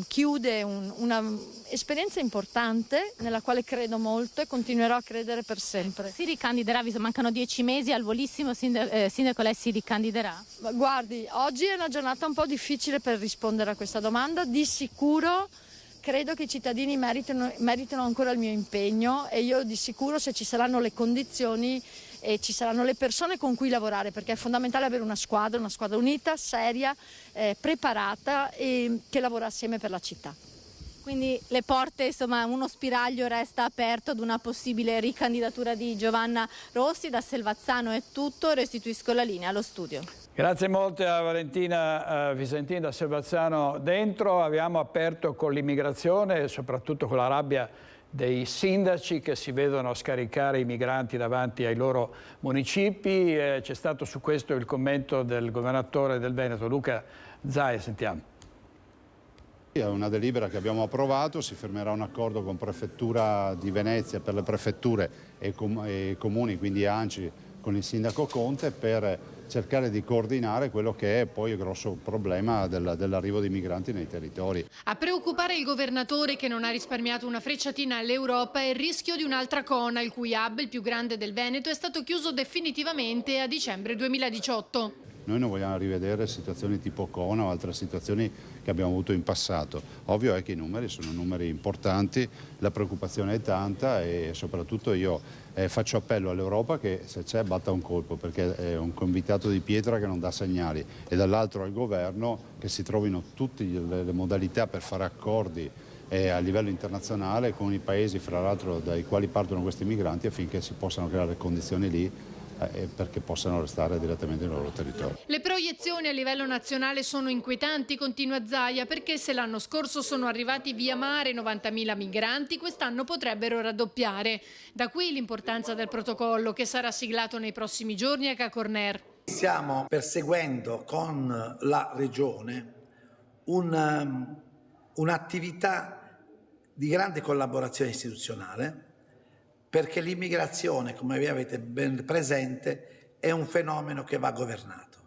chiude una esperienza importante nella quale credo molto e continuerò a credere per sempre. Si ricandiderà, visto mancano 10 mesi al volissimo, sindaco, lei si ricandiderà? Ma guardi, oggi è una giornata un po' difficile per rispondere a questa domanda. Di sicuro credo che i cittadini meritano ancora il mio impegno e io di sicuro, se ci saranno le condizioni e ci saranno le persone con cui lavorare, perché è fondamentale avere una squadra unita, seria, preparata e che lavora assieme per la città. Quindi le porte, insomma, uno spiraglio resta aperto ad una possibile ricandidatura di Giovanna Rossi. Da Selvazzano è tutto, restituisco la linea allo studio. Grazie molte a Valentina Visentin da Selvazzano Dentro. Abbiamo aperto con l'immigrazione e soprattutto con la rabbia dei sindaci che si vedono scaricare i migranti davanti ai loro municipi. C'è stato su questo il commento del governatore del Veneto, Luca Zaia. Sentiamo. È una delibera che abbiamo approvato, si firmerà un accordo con Prefettura di Venezia per le prefetture e comuni, quindi ANCI, con il sindaco Conte per cercare di coordinare quello che è poi il grosso problema dell'arrivo di migranti nei territori. A preoccupare il governatore, che non ha risparmiato una frecciatina all'Europa, è il rischio di un'altra Cona, il cui hub, il più grande del Veneto, è stato chiuso definitivamente a dicembre 2018. Noi non vogliamo rivedere situazioni tipo Cona o altre situazioni che abbiamo avuto in passato. Ovvio è che i numeri sono numeri importanti, la preoccupazione è tanta e soprattutto io faccio appello all'Europa che se c'è batta un colpo, perché è un convitato di pietra che non dà segnali, e dall'altro al governo che si trovino tutte le modalità per fare accordi a livello internazionale con i paesi, fra l'altro, dai quali partono questi migranti, affinché si possano creare le condizioni lì perché possano restare direttamente nel loro territorio. Le proiezioni a livello nazionale sono inquietanti, continua Zaia, perché se l'anno scorso sono arrivati via mare 90.000 migranti, quest'anno potrebbero raddoppiare. Da qui l'importanza del protocollo che sarà siglato nei prossimi giorni a Cacorner. Stiamo perseguendo con la Regione un'attività di grande collaborazione istituzionale, perché l'immigrazione, come vi avete ben presente, è un fenomeno che va governato.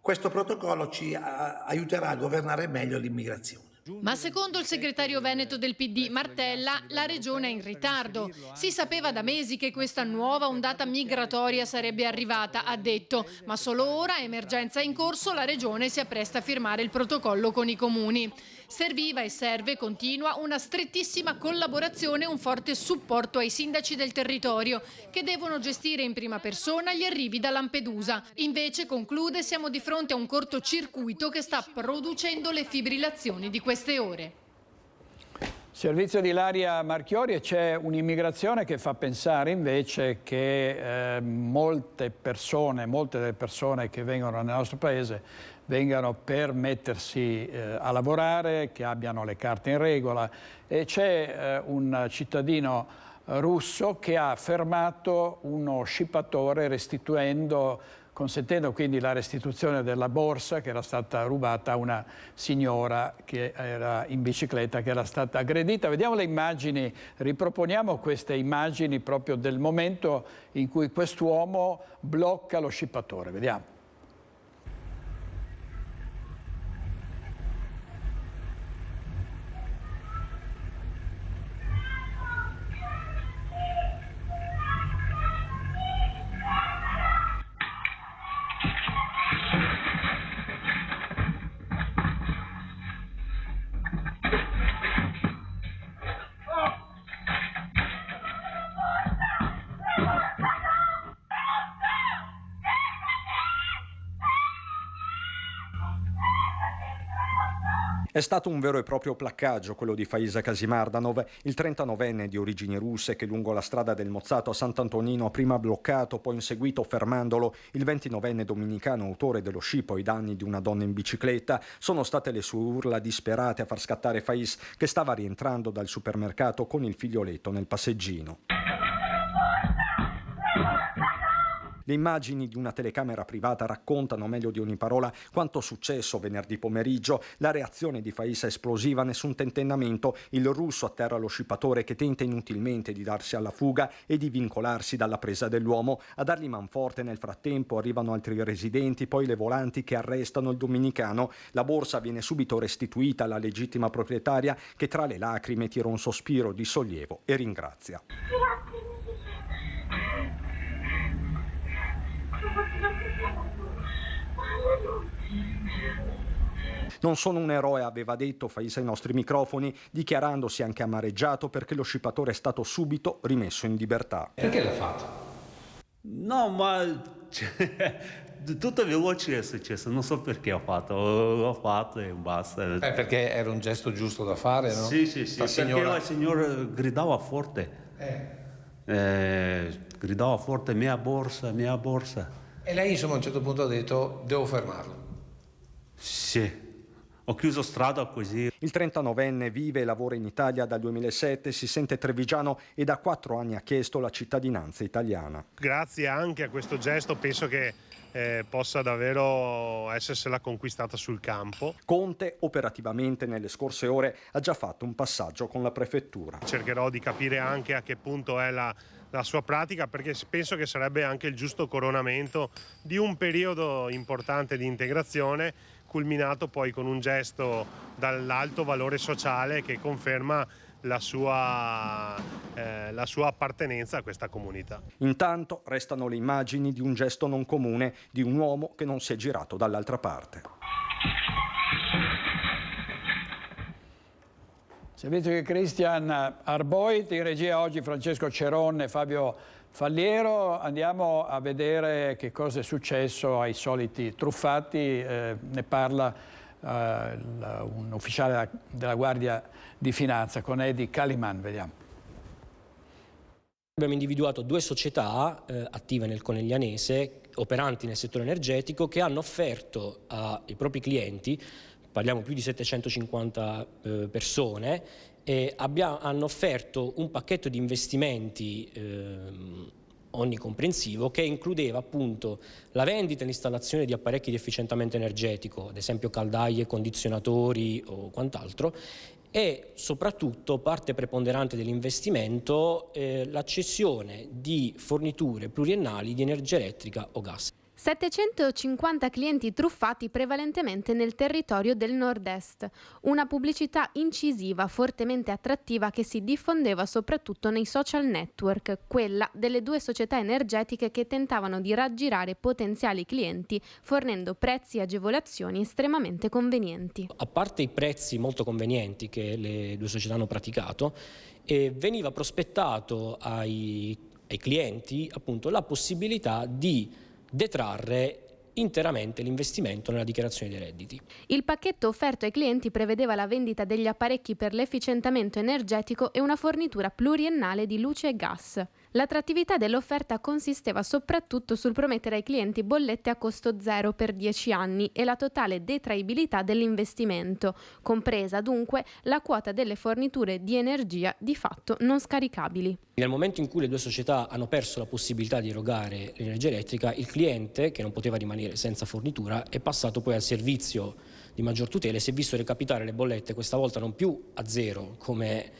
Questo protocollo ci aiuterà a governare meglio l'immigrazione. Ma secondo il segretario veneto del PD Martella, la regione è in ritardo. Si sapeva da mesi che questa nuova ondata migratoria sarebbe arrivata, ha detto, ma solo ora, emergenza in corso, la regione si appresta a firmare il protocollo con i comuni. Serviva e serve, continua, una strettissima collaborazione e un forte supporto ai sindaci del territorio che devono gestire in prima persona gli arrivi da Lampedusa. Invece, conclude, siamo di fronte a un cortocircuito che sta producendo le fibrillazioni di queste ore. Servizio di Ilaria Marchiori, e c'è un'immigrazione che fa pensare invece che molte delle persone che vengono nel nostro paese vengano per mettersi a lavorare, che abbiano le carte in regola, e c'è un cittadino russo che ha fermato uno scippatore consentendo quindi la restituzione della borsa che era stata rubata a una signora che era in bicicletta, che era stata aggredita. Vediamo le immagini, riproponiamo queste immagini proprio del momento in cui quest'uomo blocca lo scippatore. Vediamo. È stato un vero e proprio placcaggio quello di Faiz Kasimardanov, il 39enne di origini russe che lungo la strada del Mozzato a Sant'Antonino ha prima bloccato, poi inseguito fermandolo il 29enne dominicano autore dello scippo ai danni di una donna in bicicletta. Sono state le sue urla disperate a far scattare Faiz, che stava rientrando dal supermercato con il figlioletto nel passeggino. Le immagini di una telecamera privata raccontano meglio di ogni parola quanto successo venerdì pomeriggio. La reazione di Faiz è esplosiva, nessun tentennamento. Il russo atterra lo scippatore che tenta inutilmente di darsi alla fuga e di vincolarsi dalla presa dell'uomo. A dargli manforte nel frattempo arrivano altri residenti, poi le volanti che arrestano il dominicano. La borsa viene subito restituita alla legittima proprietaria, che tra le lacrime tira un sospiro di sollievo e ringrazia. Non sono un eroe, aveva detto Faiz ai nostri microfoni, dichiarandosi anche amareggiato perché lo scippatore è stato subito rimesso in libertà. Perché l'ha fatto? No, ma tutto veloce è successo, non so perché ho fatto, l'ho fatto e basta. Perché era un gesto giusto da fare, no? Sì, perché la signora gridava forte. Gridava forte, mia borsa, mia borsa. E lei insomma a un certo punto ha detto, devo fermarlo. Sì. Ho chiuso strada così. Il 39enne vive e lavora in Italia dal 2007, si sente trevigiano e da 4 anni ha chiesto la cittadinanza italiana. Grazie anche a questo gesto penso che possa davvero essersela conquistata sul campo. Conte operativamente nelle scorse ore ha già fatto un passaggio con la prefettura. Cercherò di capire anche a che punto è la sua pratica, perché penso che sarebbe anche il giusto coronamento di un periodo importante di integrazione, culminato poi con un gesto dall'alto valore sociale che conferma la sua appartenenza a questa comunità. Intanto restano le immagini di un gesto non comune di un uomo che non si è girato dall'altra parte. Servizio di Christian Arboit, in regia oggi Francesco Ceron e Fabio Falliero. Andiamo a vedere che cosa è successo ai soliti truffati, ne parla un ufficiale della Guardia di Finanza, con Edi Caliman. Vediamo. Abbiamo individuato 2 società attive nel Coneglianese, operanti nel settore energetico, che hanno offerto ai propri clienti, parliamo più di 750 persone, hanno offerto un pacchetto di investimenti onnicomprensivo che includeva appunto la vendita e l'installazione di apparecchi di efficientamento energetico, ad esempio caldaie, condizionatori o quant'altro, e soprattutto, parte preponderante dell'investimento, la cessione di forniture pluriennali di energia elettrica o gas. 750 clienti truffati prevalentemente nel territorio del nord-est. Una pubblicità incisiva, fortemente attrattiva, che si diffondeva soprattutto nei social network, quella delle 2 società energetiche che tentavano di raggirare potenziali clienti fornendo prezzi e agevolazioni estremamente convenienti. A parte i prezzi molto convenienti che le 2 società hanno praticato, veniva prospettato ai clienti appunto la possibilità di detrarre interamente l'investimento nella dichiarazione dei redditi. Il pacchetto offerto ai clienti prevedeva la vendita degli apparecchi per l'efficientamento energetico e una fornitura pluriennale di luce e gas. L'attrattività dell'offerta consisteva soprattutto sul promettere ai clienti bollette a costo zero per 10 anni e la totale detraibilità dell'investimento, compresa dunque la quota delle forniture di energia di fatto non scaricabili. Nel momento in cui le 2 società hanno perso la possibilità di erogare l'energia elettrica, il cliente, che non poteva rimanere senza fornitura, è passato poi al servizio di maggior tutela e si è visto recapitare le bollette, questa volta non più a zero come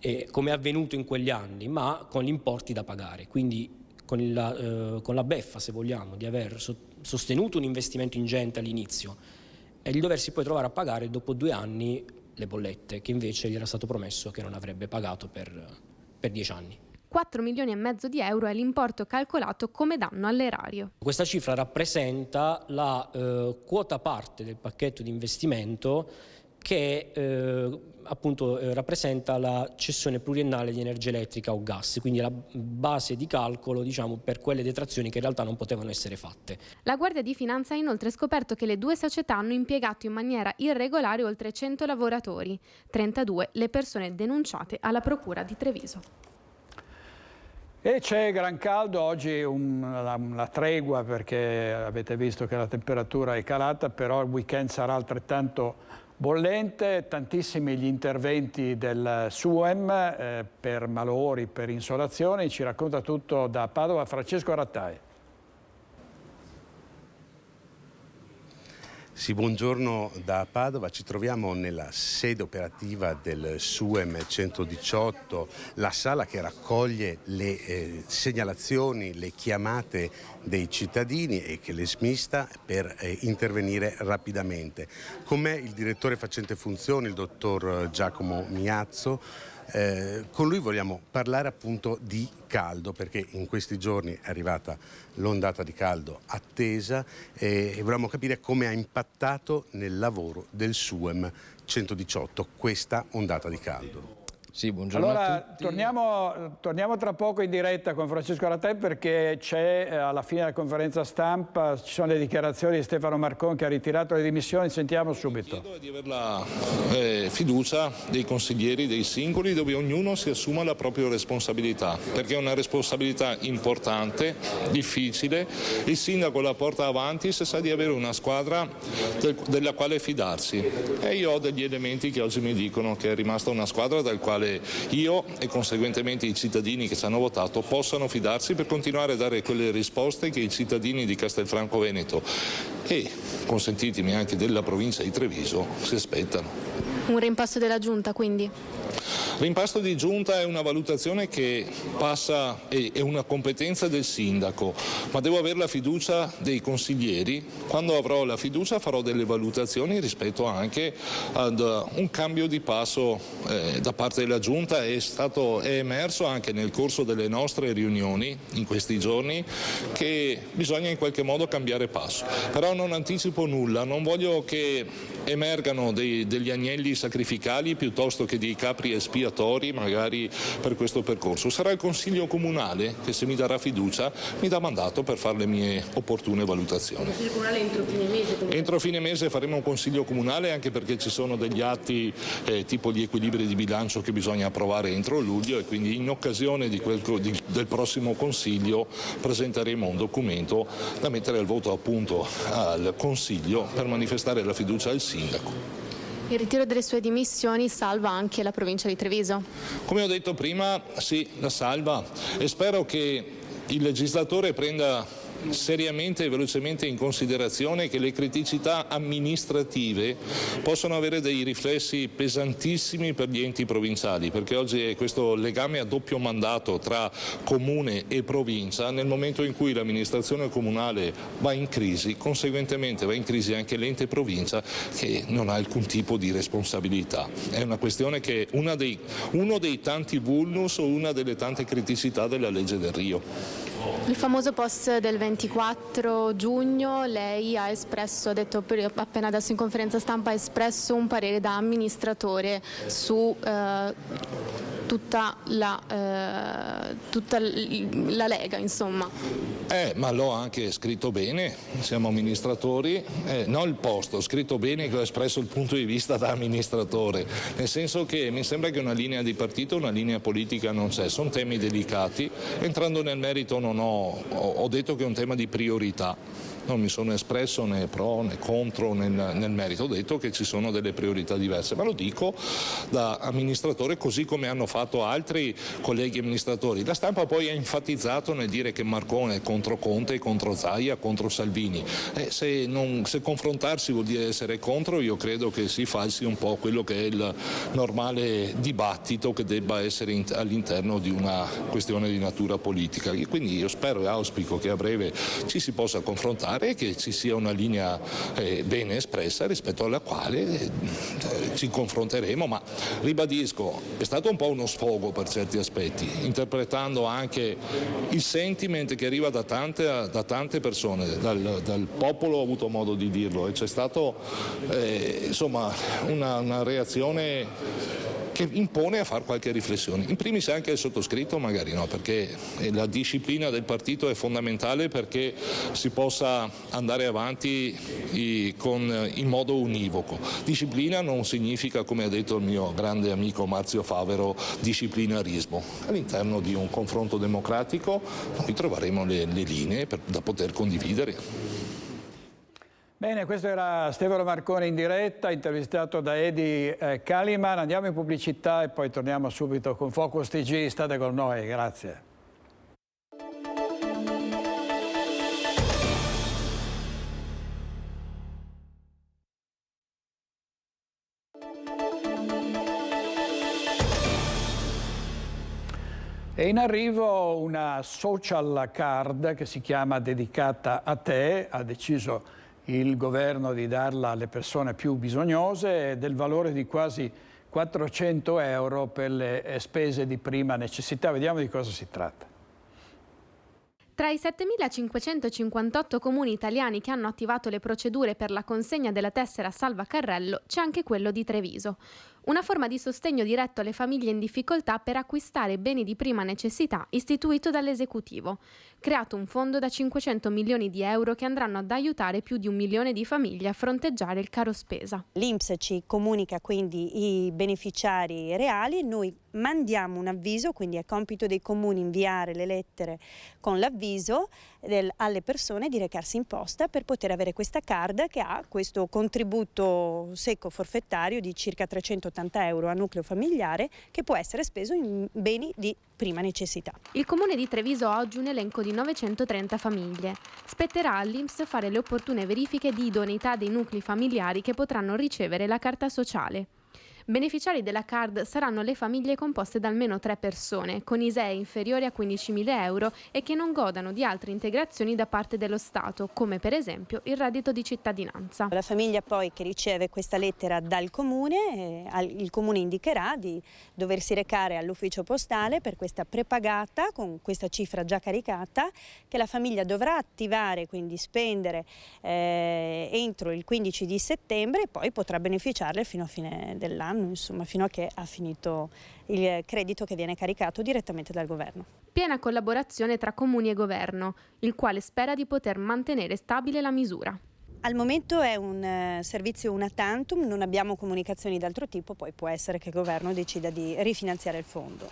è avvenuto in quegli anni, ma con gli importi da pagare. Quindi con la beffa, se vogliamo, di aver sostenuto un investimento ingente all'inizio e di doversi poi trovare a pagare dopo 2 anni le bollette, che invece gli era stato promesso che non avrebbe pagato per 10 anni. 4,5 milioni di euro è l'importo calcolato come danno all'erario. Questa cifra rappresenta la quota parte del pacchetto di investimento che appunto rappresenta la cessione pluriennale di energia elettrica o gas, quindi la base di calcolo, diciamo, per quelle detrazioni che in realtà non potevano essere fatte. La Guardia di Finanza ha inoltre scoperto che le 2 società hanno impiegato in maniera irregolare oltre 100 lavoratori, 32 le persone denunciate alla Procura di Treviso. E c'è gran caldo, oggi una tregua perché avete visto che la temperatura è calata, però il weekend sarà altrettanto bollente, tantissimi gli interventi del SUEM per malori, per insolazioni. Ci racconta tutto da Padova Francesco Rattai. Sì, buongiorno da Padova, ci troviamo nella sede operativa del SUEM 118, la sala che raccoglie le segnalazioni, le chiamate dei cittadini e che le smista per intervenire rapidamente. Con me il direttore facente funzioni, il dottor Giacomo Miazzo. Con lui vogliamo parlare appunto di caldo, perché in questi giorni è arrivata l'ondata di caldo attesa e volevamo capire come ha impattato nel lavoro del SUEM 118 questa ondata di caldo. Sì, buongiorno allora, a tutti. torniamo tra poco in diretta con Francesco Rattai, perché c'è alla fine della conferenza stampa, ci sono le dichiarazioni di Stefano Marcon che ha ritirato le dimissioni. Sentiamo subito. Chiedo di avere la fiducia dei consiglieri, dei singoli, dove ognuno si assuma la propria responsabilità, perché è una responsabilità importante, difficile. Il sindaco la porta avanti se sa di avere una squadra della quale fidarsi, e io ho degli elementi che oggi mi dicono che è rimasta una squadra dal quale io e conseguentemente i cittadini che ci hanno votato possano fidarsi per continuare a dare quelle risposte che i cittadini di Castelfranco Veneto e, consentitemi, anche della provincia di Treviso si aspettano. Un rimpasto della Giunta, quindi? L'impasto di giunta è una valutazione che passa, è una competenza del sindaco, ma devo avere la fiducia dei consiglieri. Quando avrò la fiducia farò delle valutazioni rispetto anche ad un cambio di passo da parte della giunta. È emerso anche nel corso delle nostre riunioni in questi giorni che bisogna in qualche modo cambiare passo. Però non anticipo nulla, non voglio che emergano degli agnelli sacrificali piuttosto che dei capri espiatori espiatori magari per questo percorso. Sarà il Consiglio Comunale che, se mi darà fiducia, mi dà mandato per fare le mie opportune valutazioni. Il Consiglio Comunale entro fine mese? Entro fine mese faremo un Consiglio Comunale, anche perché ci sono degli atti tipo gli equilibri di bilancio che bisogna approvare entro luglio, e quindi in occasione del prossimo Consiglio presenteremo un documento da mettere al voto appunto al Consiglio per manifestare la fiducia al Sindaco. Il ritiro delle sue dimissioni salva anche la provincia di Treviso? Come ho detto prima, sì, la salva, e spero che il legislatore prenda seriamente e velocemente in considerazione che le criticità amministrative possono avere dei riflessi pesantissimi per gli enti provinciali, perché oggi è questo legame a doppio mandato tra comune e provincia. Nel momento in cui l'amministrazione comunale va in crisi, conseguentemente va in crisi anche l'ente provincia, che non ha alcun tipo di responsabilità. È una questione che è uno dei tanti vulnus o una delle tante criticità della legge del Rio. Il famoso post del 24 giugno, lei ha espresso, ha detto appena adesso in conferenza stampa, ha espresso un parere da amministratore su tutta la Lega, insomma. Ma l'ho anche scritto bene, siamo amministratori, non il post, ho scritto bene che ho espresso il punto di vista da amministratore, nel senso che mi sembra che una linea di partito, una linea politica non c'è, sono temi delicati, entrando nel merito ho detto che è un tema di priorità. Non mi sono espresso né pro né contro nel merito, ho detto che ci sono delle priorità diverse, ma lo dico da amministratore, così come hanno fatto altri colleghi amministratori. La stampa poi ha enfatizzato nel dire che Marcone è contro Conte, contro Zaia, contro Salvini. Se confrontarsi vuol dire essere contro, io credo che si falsi un po' quello che è il normale dibattito che debba essere all'interno di una questione di natura politica. E quindi io spero e auspico che a breve ci si possa confrontare e che ci sia una linea bene espressa rispetto alla quale ci confronteremo, ma ribadisco, è stato un po' uno sfogo per certi aspetti, interpretando anche il sentiment che arriva da tante persone, dal popolo, ho avuto modo di dirlo, e c'è stato una reazione che impone a fare qualche riflessione. In primis anche il sottoscritto, magari no, perché la disciplina del partito è fondamentale perché si possa andare avanti in modo univoco. Disciplina non significa, come ha detto il mio grande amico Marzio Favero, disciplinarismo. All'interno di un confronto democratico noi troveremo le linee da poter condividere. Bene, questo era Stefano Marcone in diretta, intervistato da Edi Kaliman. Andiamo in pubblicità e poi torniamo subito con Focus TG. State con noi, grazie. È in arrivo una social card che si chiama Dedicata a te, ha deciso il governo di darla alle persone più bisognose, del valore di quasi 400 euro per le spese di prima necessità. Vediamo di cosa si tratta. Tra i 7.558 comuni italiani che hanno attivato le procedure per la consegna della tessera Salva Carrello c'è anche quello di Treviso. Una forma di sostegno diretto alle famiglie in difficoltà per acquistare beni di prima necessità istituito dall'esecutivo. Creato un fondo da 500 milioni di euro che andranno ad aiutare più di 1 milione di famiglie a fronteggiare il caro spesa. L'INPS ci comunica quindi i beneficiari reali, noi mandiamo un avviso, quindi è compito dei comuni inviare le lettere con l'avviso alle persone di recarsi in posta per poter avere questa card che ha questo contributo secco forfettario di circa 380 euro a nucleo familiare che può essere speso in beni di prima necessità. Il comune di Treviso ha oggi un elenco di 930 famiglie. Spetterà all'INPS fare le opportune verifiche di idoneità dei nuclei familiari che potranno ricevere la carta sociale. Beneficiari della card saranno le famiglie composte da almeno 3 persone, con ISEE inferiori a 15.000 euro e che non godano di altre integrazioni da parte dello Stato, come per esempio il reddito di cittadinanza. La famiglia poi che riceve questa lettera dal comune, il comune indicherà di doversi recare all'ufficio postale per questa prepagata con questa cifra già caricata che la famiglia dovrà attivare, quindi spendere entro il 15 di settembre e poi potrà beneficiarle fino a fine dell'anno. anno, insomma, fino a che ha finito il credito che viene caricato direttamente dal governo. Piena collaborazione tra comuni e governo, il quale spera di poter mantenere stabile la misura. Al momento è un servizio una tantum, non abbiamo comunicazioni d'altro tipo, poi può essere che il governo decida di rifinanziare il fondo.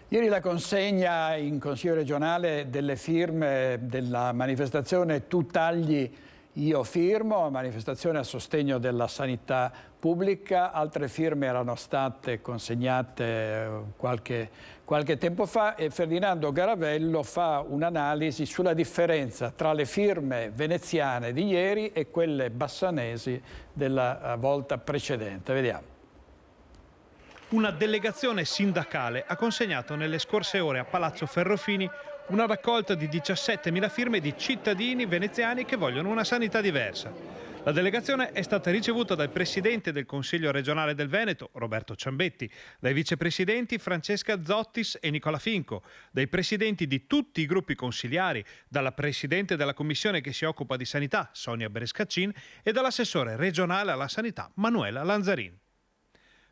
Ieri la consegna in Consiglio regionale delle firme della manifestazione Tu tagli, io firmo, manifestazione a sostegno della sanità pubblica. Altre firme erano state consegnate qualche tempo fa e Ferdinando Garavello fa un'analisi sulla differenza tra le firme veneziane di ieri e quelle bassanesi della volta precedente. Vediamo. Una delegazione sindacale ha consegnato nelle scorse ore a Palazzo Ferrofini una raccolta di 17.000 firme di cittadini veneziani che vogliono una sanità diversa. La delegazione è stata ricevuta dal presidente del Consiglio regionale del Veneto, Roberto Ciambetti, dai vicepresidenti Francesca Zottis e Nicola Finco, dai presidenti di tutti i gruppi consiliari, dalla presidente della commissione che si occupa di sanità, Sonia Brescaccin, e dall'assessore regionale alla sanità, Manuela Lanzarin.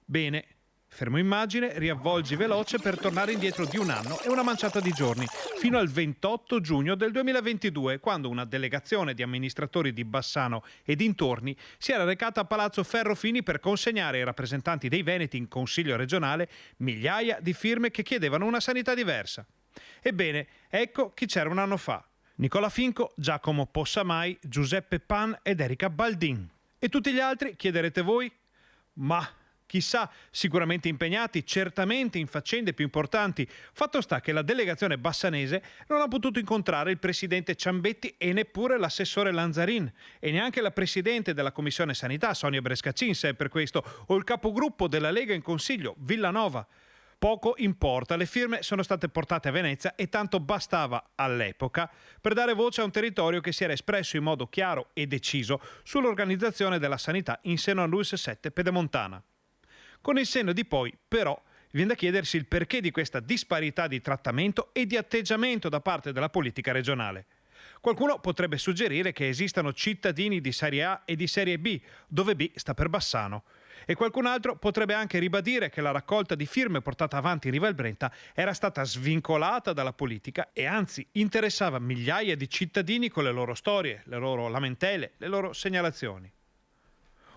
Bene. Fermo immagine, riavvolgi veloce per tornare indietro di un anno e una manciata di giorni, fino al 28 giugno del 2022, quando una delegazione di amministratori di Bassano e dintorni si era recata a Palazzo Ferrofini per consegnare ai rappresentanti dei Veneti in Consiglio regionale migliaia di firme che chiedevano una sanità diversa. Ebbene, ecco chi c'era un anno fa. Nicola Finco, Giacomo Possamai, Giuseppe Pan ed Erika Baldin. E tutti gli altri, chiederete voi? Ma chissà, sicuramente impegnati, certamente in faccende più importanti. Fatto sta che la delegazione bassanese non ha potuto incontrare il presidente Ciambetti e neppure l'assessore Lanzarin e neanche la presidente della Commissione Sanità, Sonia Brescaccin, se è per questo, o il capogruppo della Lega in Consiglio, Villanova. Poco importa, le firme sono state portate a Venezia e tanto bastava all'epoca per dare voce a un territorio che si era espresso in modo chiaro e deciso sull'organizzazione della sanità in seno all'ULSS 7 pedemontana. Con il senno di poi, però, viene da chiedersi il perché di questa disparità di trattamento e di atteggiamento da parte della politica regionale. Qualcuno potrebbe suggerire che esistano cittadini di serie A e di serie B, dove B sta per Bassano. E qualcun altro potrebbe anche ribadire che la raccolta di firme portata avanti in Riva al Brenta era stata svincolata dalla politica e anzi interessava migliaia di cittadini con le loro storie, le loro lamentele, le loro segnalazioni.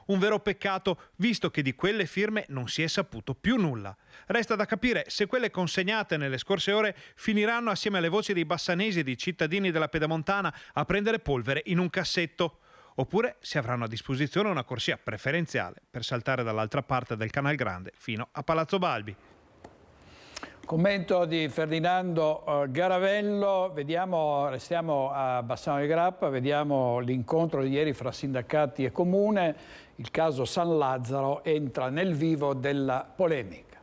Un vero peccato, visto che di quelle firme non si è saputo più nulla. Resta da capire se quelle consegnate nelle scorse ore finiranno assieme alle voci dei bassanesi e dei cittadini della pedemontana a prendere polvere in un cassetto, oppure si avranno a disposizione una corsia preferenziale per saltare dall'altra parte del Canal Grande fino a Palazzo Balbi. Commento di Ferdinando Garavello, restiamo a Bassano del Grappa, vediamo l'incontro di ieri fra sindacati e comune, il caso San Lazzaro entra nel vivo della polemica.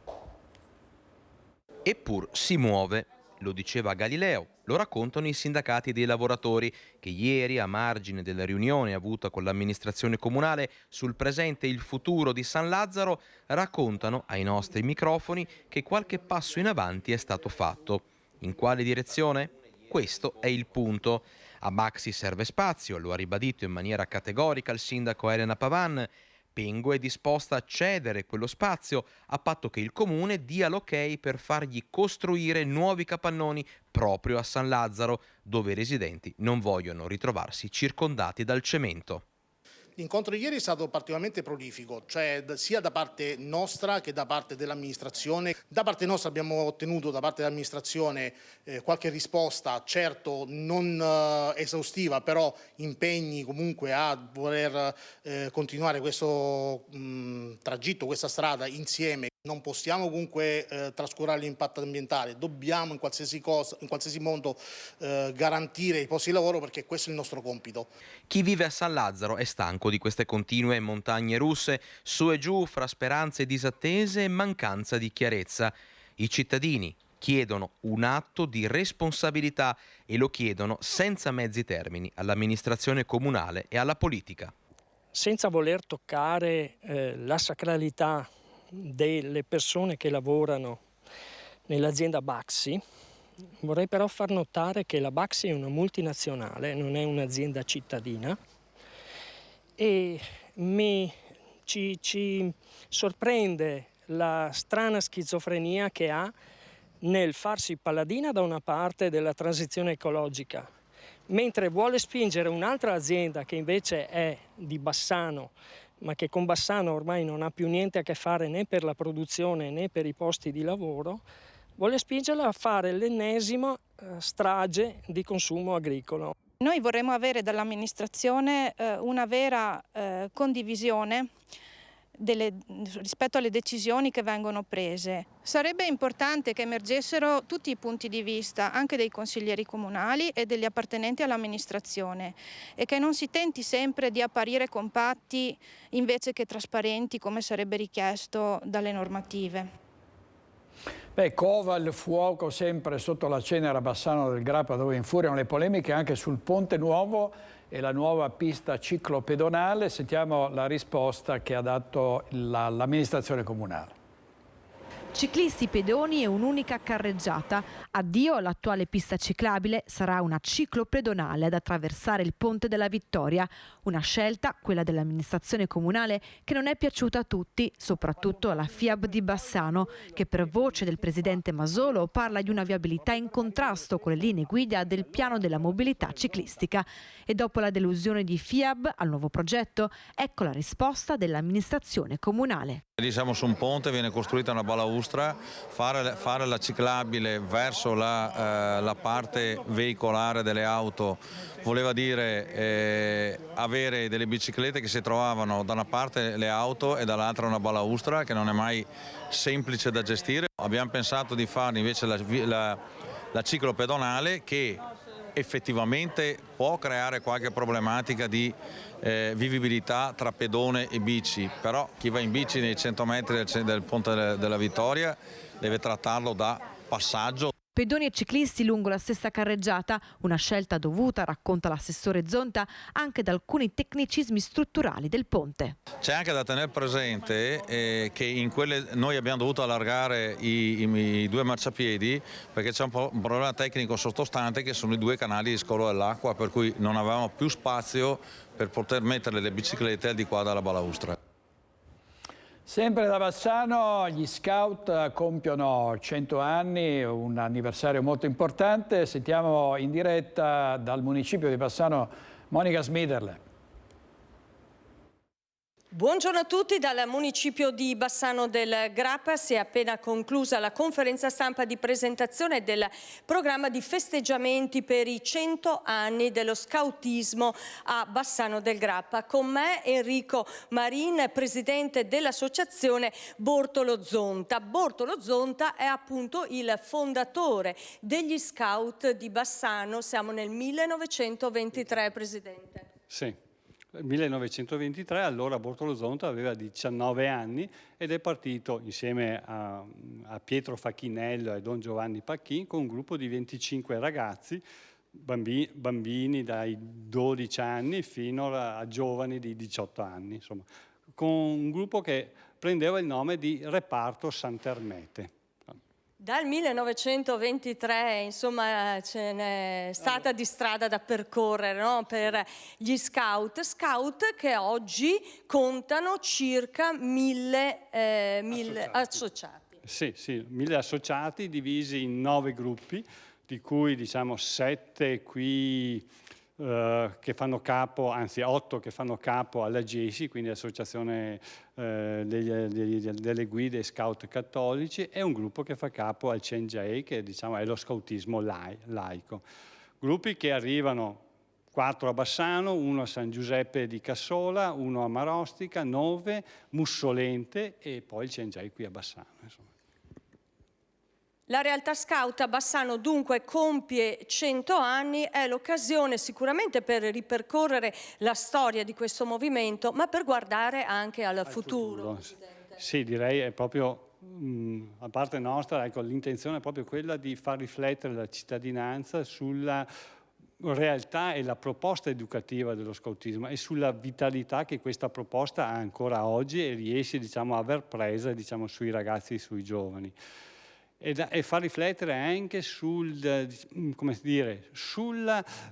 Eppur si muove, lo diceva Galileo, lo raccontano i sindacati dei lavoratori che ieri, a margine della riunione avuta con l'amministrazione comunale sul presente e il futuro di San Lazzaro, raccontano ai nostri microfoni che qualche passo in avanti è stato fatto. In quale direzione? Questo è il punto. A Baxi serve spazio, lo ha ribadito in maniera categorica il sindaco Elena Pavan. Pengo è disposta a cedere quello spazio a patto che il comune dia l'ok per fargli costruire nuovi capannoni proprio a San Lazzaro, dove i residenti non vogliono ritrovarsi circondati dal cemento. L'incontro di ieri è stato particolarmente prolifico, cioè sia da parte nostra che da parte dell'amministrazione. Da parte nostra abbiamo ottenuto da parte dell'amministrazione qualche risposta, certo non esaustiva, però impegni comunque a voler continuare questo tragitto, questa strada insieme. Non possiamo comunque trascurare l'impatto ambientale, dobbiamo in qualsiasi modo garantire i posti di lavoro perché questo è il nostro compito. Chi vive a San Lazzaro è stanco di queste continue montagne russe, su e giù fra speranze disattese e mancanza di chiarezza. I cittadini chiedono un atto di responsabilità e lo chiedono senza mezzi termini all'amministrazione comunale e alla politica. Senza voler toccare la sacralità delle persone che lavorano nell'azienda Baxi, vorrei però far notare che la Baxi è una multinazionale, non è un'azienda cittadina e mi ci sorprende la strana schizofrenia che ha nel farsi paladina da una parte della transizione ecologica, mentre vuole spingere un'altra azienda che invece è di Bassano, ma che con Bassano ormai non ha più niente a che fare né per la produzione né per i posti di lavoro, vuole spingerla a fare l'ennesima strage di consumo agricolo. Noi vorremmo avere dall'amministrazione una vera condivisione rispetto alle decisioni che vengono prese. Sarebbe importante che emergessero tutti i punti di vista, anche dei consiglieri comunali e degli appartenenti all'amministrazione, e che non si tenti sempre di apparire compatti invece che trasparenti, come sarebbe richiesto dalle normative. Beh, cova il fuoco sempre sotto la cenere a Bassano del Grappa, dove infuriano le polemiche anche sul ponte nuovo e la nuova pista ciclopedonale. Sentiamo la risposta che ha dato l'amministrazione comunale. Ciclisti, pedoni e un'unica carreggiata. Addio all'attuale pista ciclabile, sarà una ciclopedonale ad attraversare il Ponte della Vittoria. Una scelta, quella dell'amministrazione comunale, che non è piaciuta a tutti, soprattutto alla FIAB di Bassano, che per voce del presidente Masolo parla di una viabilità in contrasto con le linee guida del piano della mobilità ciclistica. E dopo la delusione di FIAB al nuovo progetto, ecco la risposta dell'amministrazione comunale. Siamo su un ponte, viene costruita una balaustra, fare la ciclabile verso la parte veicolare delle auto voleva dire avere delle biciclette che si trovavano da una parte le auto e dall'altra una balaustra, che non è mai semplice da gestire. Abbiamo pensato di fare invece la ciclopedonale, che effettivamente può creare qualche problematica di vivibilità tra pedone e bici, però chi va in bici nei 100 metri del Ponte della Vittoria deve trattarlo da passaggio. Pedoni e ciclisti lungo la stessa carreggiata, una scelta dovuta, racconta l'assessore Zonta, anche da alcuni tecnicismi strutturali del ponte. C'è anche da tenere presente che in quelle noi abbiamo dovuto allargare i due marciapiedi perché c'è un problema tecnico sottostante, che sono i due canali di scolo dell'acqua, per cui non avevamo più spazio per poter mettere le biciclette al di qua dalla balaustra. Sempre da Bassano, gli scout compiono 100 anni, un anniversario molto importante. Sentiamo in diretta dal municipio di Bassano Monica Smiderle. Buongiorno a tutti dal municipio di Bassano del Grappa. Si è appena conclusa la conferenza stampa di presentazione del programma di festeggiamenti per i 100 anni dello scautismo a Bassano del Grappa. Con me Enrico Marin, presidente dell'associazione Bortolo Zonta. Bortolo Zonta è appunto il fondatore degli scout di Bassano. Siamo nel 1923, presidente. Sì. 1923, allora Bortolo Zonta aveva 19 anni ed è partito insieme a Pietro Facchinello e Don Giovanni Pacchin con un gruppo di 25 ragazzi, bambini dai 12 anni fino a giovani di 18 anni, insomma, con un gruppo che prendeva il nome di Reparto Sant'Ermete. Dal 1923, insomma, ce n'è stata di strada da percorrere, no? Per gli scout che oggi contano circa 1000 associati. Sì, 1000 associati divisi in 9 gruppi, di cui diciamo 7 qui che fanno capo, anzi 8 che fanno capo alla GESI, quindi Associazione delle Guide Scout Cattolici, e un gruppo che fa capo al CNJ, che diciamo è lo scautismo laico. Gruppi che arrivano 4 a Bassano, 1 a San Giuseppe di Cassola, 1 a Marostica, 9 Mussolente e poi il CNJ qui a Bassano, insomma. La realtà scout a Bassano dunque compie 100 anni, è l'occasione sicuramente per ripercorrere la storia di questo movimento, ma per guardare anche al futuro. Sì, direi è proprio, a parte nostra, ecco, l'intenzione è proprio quella di far riflettere la cittadinanza sulla realtà e la proposta educativa dello scautismo e sulla vitalità che questa proposta ha ancora oggi e riesce, diciamo, a aver presa, diciamo, sui ragazzi e sui giovani. E fa riflettere anche sul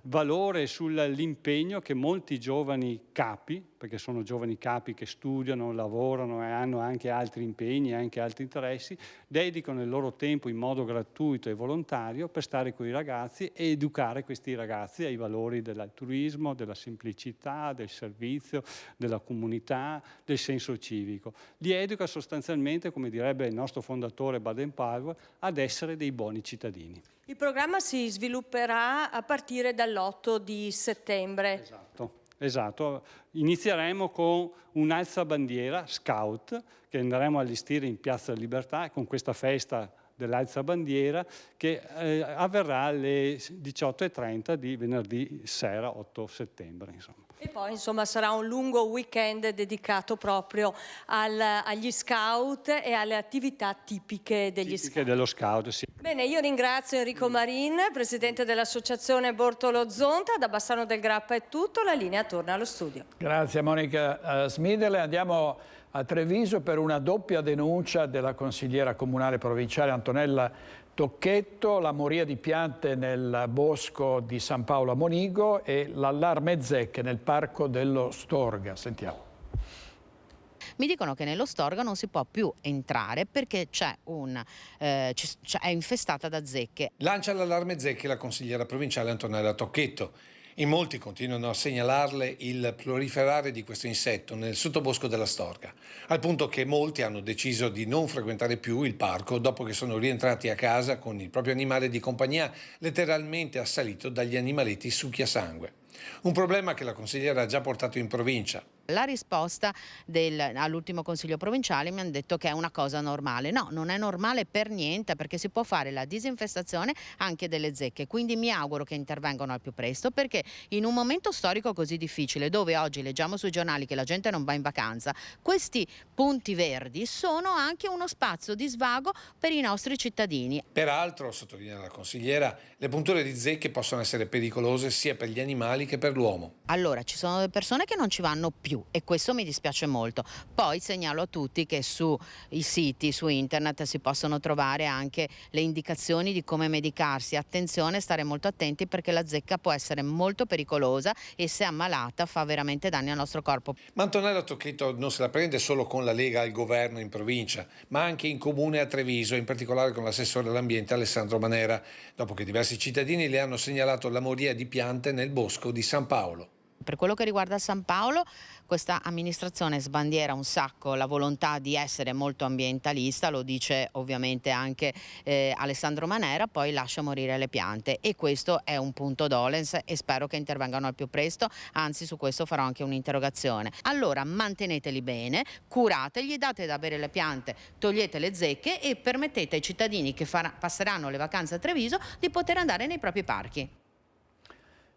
valore, sull'impegno che molti giovani capi perché sono giovani capi che studiano, lavorano e hanno anche altri impegni, anche altri interessi, dedicano il loro tempo in modo gratuito e volontario per stare con i ragazzi e educare questi ragazzi ai valori dell'altruismo, della semplicità, del servizio, della comunità, del senso civico. Li educa sostanzialmente, come direbbe il nostro fondatore Baden-Powell, ad essere dei buoni cittadini. Il programma si svilupperà a partire dall'8 di settembre. Esatto. Inizieremo con un alzabandiera scout che andremo a allestire in Piazza Libertà con questa festa dell'alzabandiera che avverrà alle 18:30 di venerdì sera 8 settembre. Insomma. E poi insomma sarà un lungo weekend dedicato proprio agli scout e alle attività tipiche degli scout. Dello scout, sì. Bene, io ringrazio Enrico Marin, presidente dell'associazione Bortolo Zonta. Da Bassano del Grappa è tutto, la linea torna allo studio. Grazie Monica Smidele. Andiamo a Treviso per una doppia denuncia della consigliera comunale provinciale Antonella Tocchetto, la moria di piante nel bosco di San Paolo a Monigo e l'allarme zecche nel parco dello Storga. Sentiamo. Mi dicono che nello Storga non si può più entrare perché è infestata da zecche. Lancia l'allarme zecche la consigliera provinciale Antonella Tocchetto. In molti continuano a segnalarle il proliferare di questo insetto nel sottobosco della Storga, al punto che molti hanno deciso di non frequentare più il parco dopo che sono rientrati a casa con il proprio animale di compagnia letteralmente assalito dagli animaletti succhiasangue. Un problema che la consigliera ha già portato in provincia. La risposta all'ultimo consiglio provinciale mi hanno detto che è una cosa normale. No, non è normale per niente perché si può fare la disinfestazione anche delle zecche. Quindi mi auguro che intervengano al più presto perché in un momento storico così difficile dove oggi leggiamo sui giornali che la gente non va in vacanza, questi punti verdi sono anche uno spazio di svago per i nostri cittadini. Peraltro, sottolinea la consigliera, le punture di zecche possono essere pericolose sia per gli animali che per l'uomo. Allora, ci sono delle persone che non ci vanno più e questo mi dispiace molto. Poi segnalo a tutti che sui siti, su internet si possono trovare anche le indicazioni di come medicarsi. Attenzione, stare molto attenti perché la zecca può essere molto pericolosa e se ammalata fa veramente danni al nostro corpo. Ma Antonella Tocchetto non se la prende solo con la Lega al governo in provincia, ma anche in comune a Treviso, in particolare con l'assessore all'ambiente Alessandro Manera, dopo che diversi cittadini le hanno segnalato la moria di piante nel bosco di San Paolo. Per quello che riguarda San Paolo, questa amministrazione sbandiera un sacco la volontà di essere molto ambientalista, lo dice ovviamente anche Alessandro Manera, poi lascia morire le piante e questo è un punto dolens e spero che intervengano al più presto, anzi su questo farò anche un'interrogazione. Allora manteneteli bene, curategli, date da bere le piante, togliete le zecche e permettete ai cittadini che passeranno le vacanze a Treviso di poter andare nei propri parchi.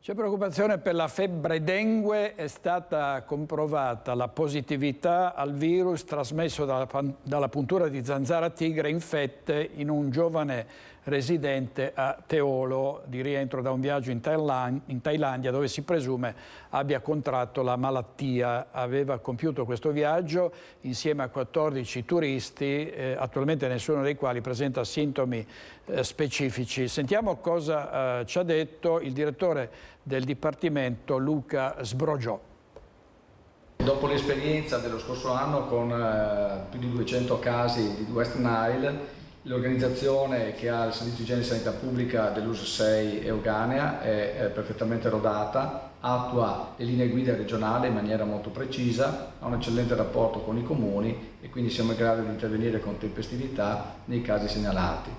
C'è preoccupazione per la febbre dengue, è stata comprovata la positività al virus trasmesso dalla puntura di zanzara tigre infette in un giovane residente a Teolo di rientro da un viaggio in Thailandia dove si presume abbia contratto la malattia. Aveva compiuto questo viaggio insieme a 14 turisti, attualmente nessuno dei quali presenta sintomi specifici. Sentiamo cosa ci ha detto il direttore del Dipartimento Luca Sbrogiò. Dopo l'esperienza dello scorso anno con più di 200 casi di West Nile, l'organizzazione che ha il Servizio di Igiene e Sanità Pubblica dell'US6 Euganea è perfettamente rodata, attua le linee guida regionali in maniera molto precisa, ha un eccellente rapporto con i comuni e quindi siamo in grado di intervenire con tempestività nei casi segnalati.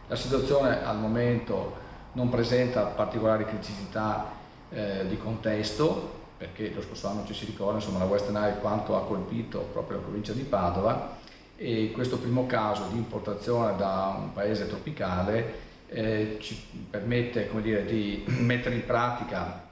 La situazione al momento non presenta particolari criticità di contesto, perché lo scorso anno ci si ricorda insomma, la West Nile quanto ha colpito proprio la provincia di Padova e questo primo caso di importazione da un paese tropicale ci permette come dire, di mettere in pratica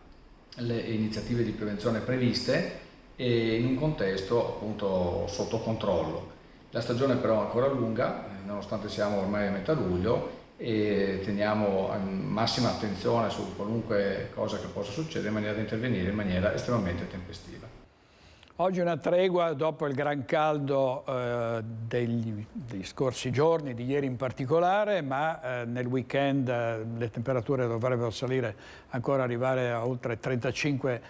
le iniziative di prevenzione previste e in un contesto appunto sotto controllo. La stagione però è ancora lunga, nonostante siamo ormai a metà luglio, e teniamo massima attenzione su qualunque cosa che possa succedere in maniera da intervenire in maniera estremamente tempestiva. Oggi una tregua dopo il gran caldo degli scorsi giorni, di ieri in particolare, ma nel weekend le temperature dovrebbero salire ancora, arrivare a oltre 35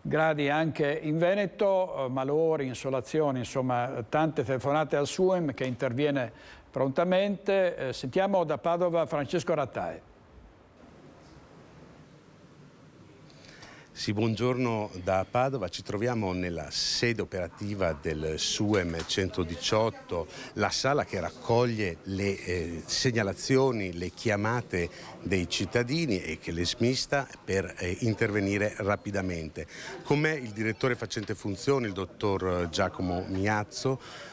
gradi anche in Veneto, malori, insolazioni, insomma tante telefonate al SUEM che interviene prontamente. Sentiamo da Padova Francesco Rattai. Sì, buongiorno da Padova, ci troviamo nella sede operativa del SUEM 118, la sala che raccoglie le segnalazioni, le chiamate dei cittadini e che le smista per intervenire rapidamente. Con me il direttore facente funzioni, il dottor Giacomo Miazzo.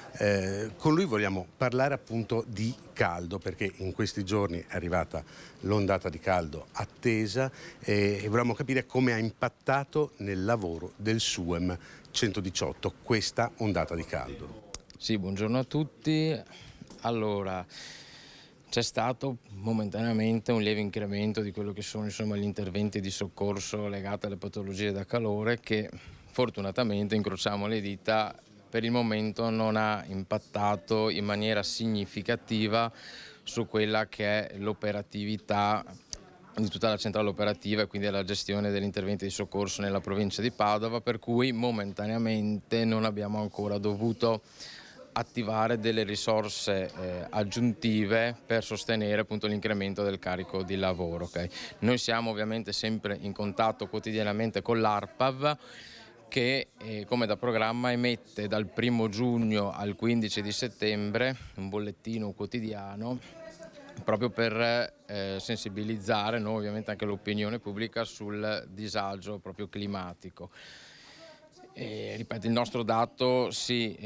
Con lui vogliamo parlare appunto di caldo, perché in questi giorni è arrivata l'ondata di caldo attesa e volevamo capire come ha impattato nel lavoro del SUEM 118 questa ondata di caldo. Sì, buongiorno a tutti. Allora, c'è stato momentaneamente un lieve incremento di quello che sono gli interventi di soccorso legati alle patologie da calore che fortunatamente, incrociamo le dita, per il momento non ha impattato in maniera significativa su quella che è l'operatività di tutta la centrale operativa e quindi la gestione degli interventi di soccorso nella provincia di Padova, per cui momentaneamente non abbiamo ancora dovuto attivare delle risorse aggiuntive per sostenere appunto l'incremento del carico di lavoro. Okay? Noi siamo ovviamente sempre in contatto quotidianamente con l'ARPAV, che come da programma emette dal 1° giugno al 15 di settembre un bollettino quotidiano proprio per sensibilizzare ovviamente anche l'opinione pubblica sul disagio proprio climatico. Ripeto, il nostro dato si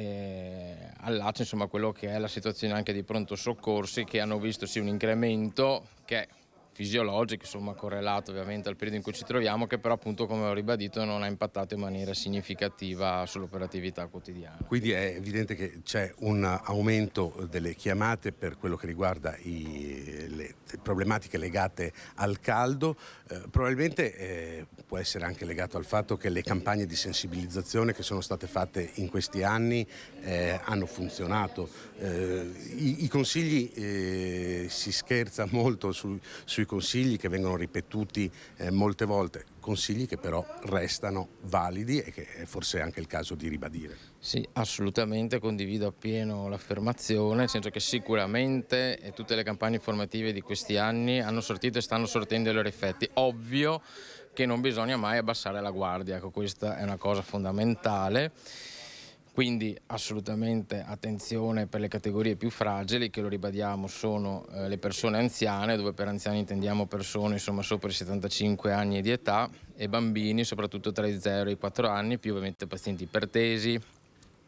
allaccia a quello che è la situazione anche dei pronto soccorsi, che hanno visto un incremento che è fisiologico, correlato ovviamente al periodo in cui ci troviamo, che però appunto, come ho ribadito, non ha impattato in maniera significativa sull'operatività quotidiana. Quindi è evidente che c'è un aumento delle chiamate per quello che riguarda le problematiche legate al caldo, probabilmente può essere anche legato al fatto che le campagne di sensibilizzazione che sono state fatte in questi anni hanno funzionato. I consigli, si scherza molto sui consigli che vengono ripetuti molte volte, consigli che però restano validi e che è forse anche il caso di ribadire. Sì, assolutamente, condivido appieno l'affermazione, nel senso che sicuramente tutte le campagne informative di questi anni hanno sortito e stanno sortendo i loro effetti. Ovvio che non bisogna mai abbassare la guardia, ecco, questa è una cosa fondamentale. Quindi assolutamente attenzione per le categorie più fragili, che lo ribadiamo sono le persone anziane, dove per anziani intendiamo persone sopra i 75 anni di età, e bambini soprattutto tra i 0 e i 4 anni, più ovviamente pazienti ipertesi,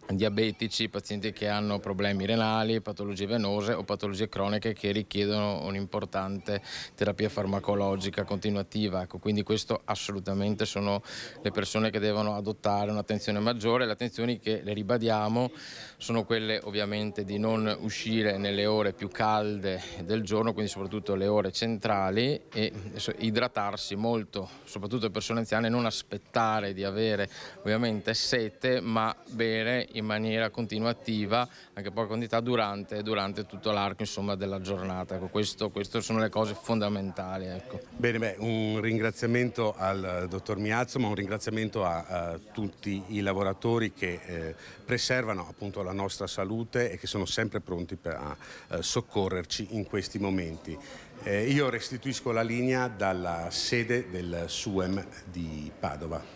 diabetici, pazienti che hanno problemi renali, patologie venose o patologie croniche che richiedono un'importante terapia farmacologica continuativa. Ecco, quindi questo assolutamente sono le persone che devono adottare un'attenzione maggiore. Le attenzioni che le ribadiamo sono quelle ovviamente di non uscire nelle ore più calde del giorno, quindi soprattutto le ore centrali, e idratarsi molto, soprattutto le persone anziane, non aspettare di avere ovviamente sete, ma bere in maniera continuativa, anche poca quantità, durante tutto l'arco della giornata. Ecco, queste sono le cose fondamentali. Ecco. Bene, un ringraziamento al dottor Miazzo, ma un ringraziamento a tutti i lavoratori che preservano appunto la nostra salute e che sono sempre pronti a soccorrerci in questi momenti. Io restituisco la linea dalla sede del SUEM di Padova.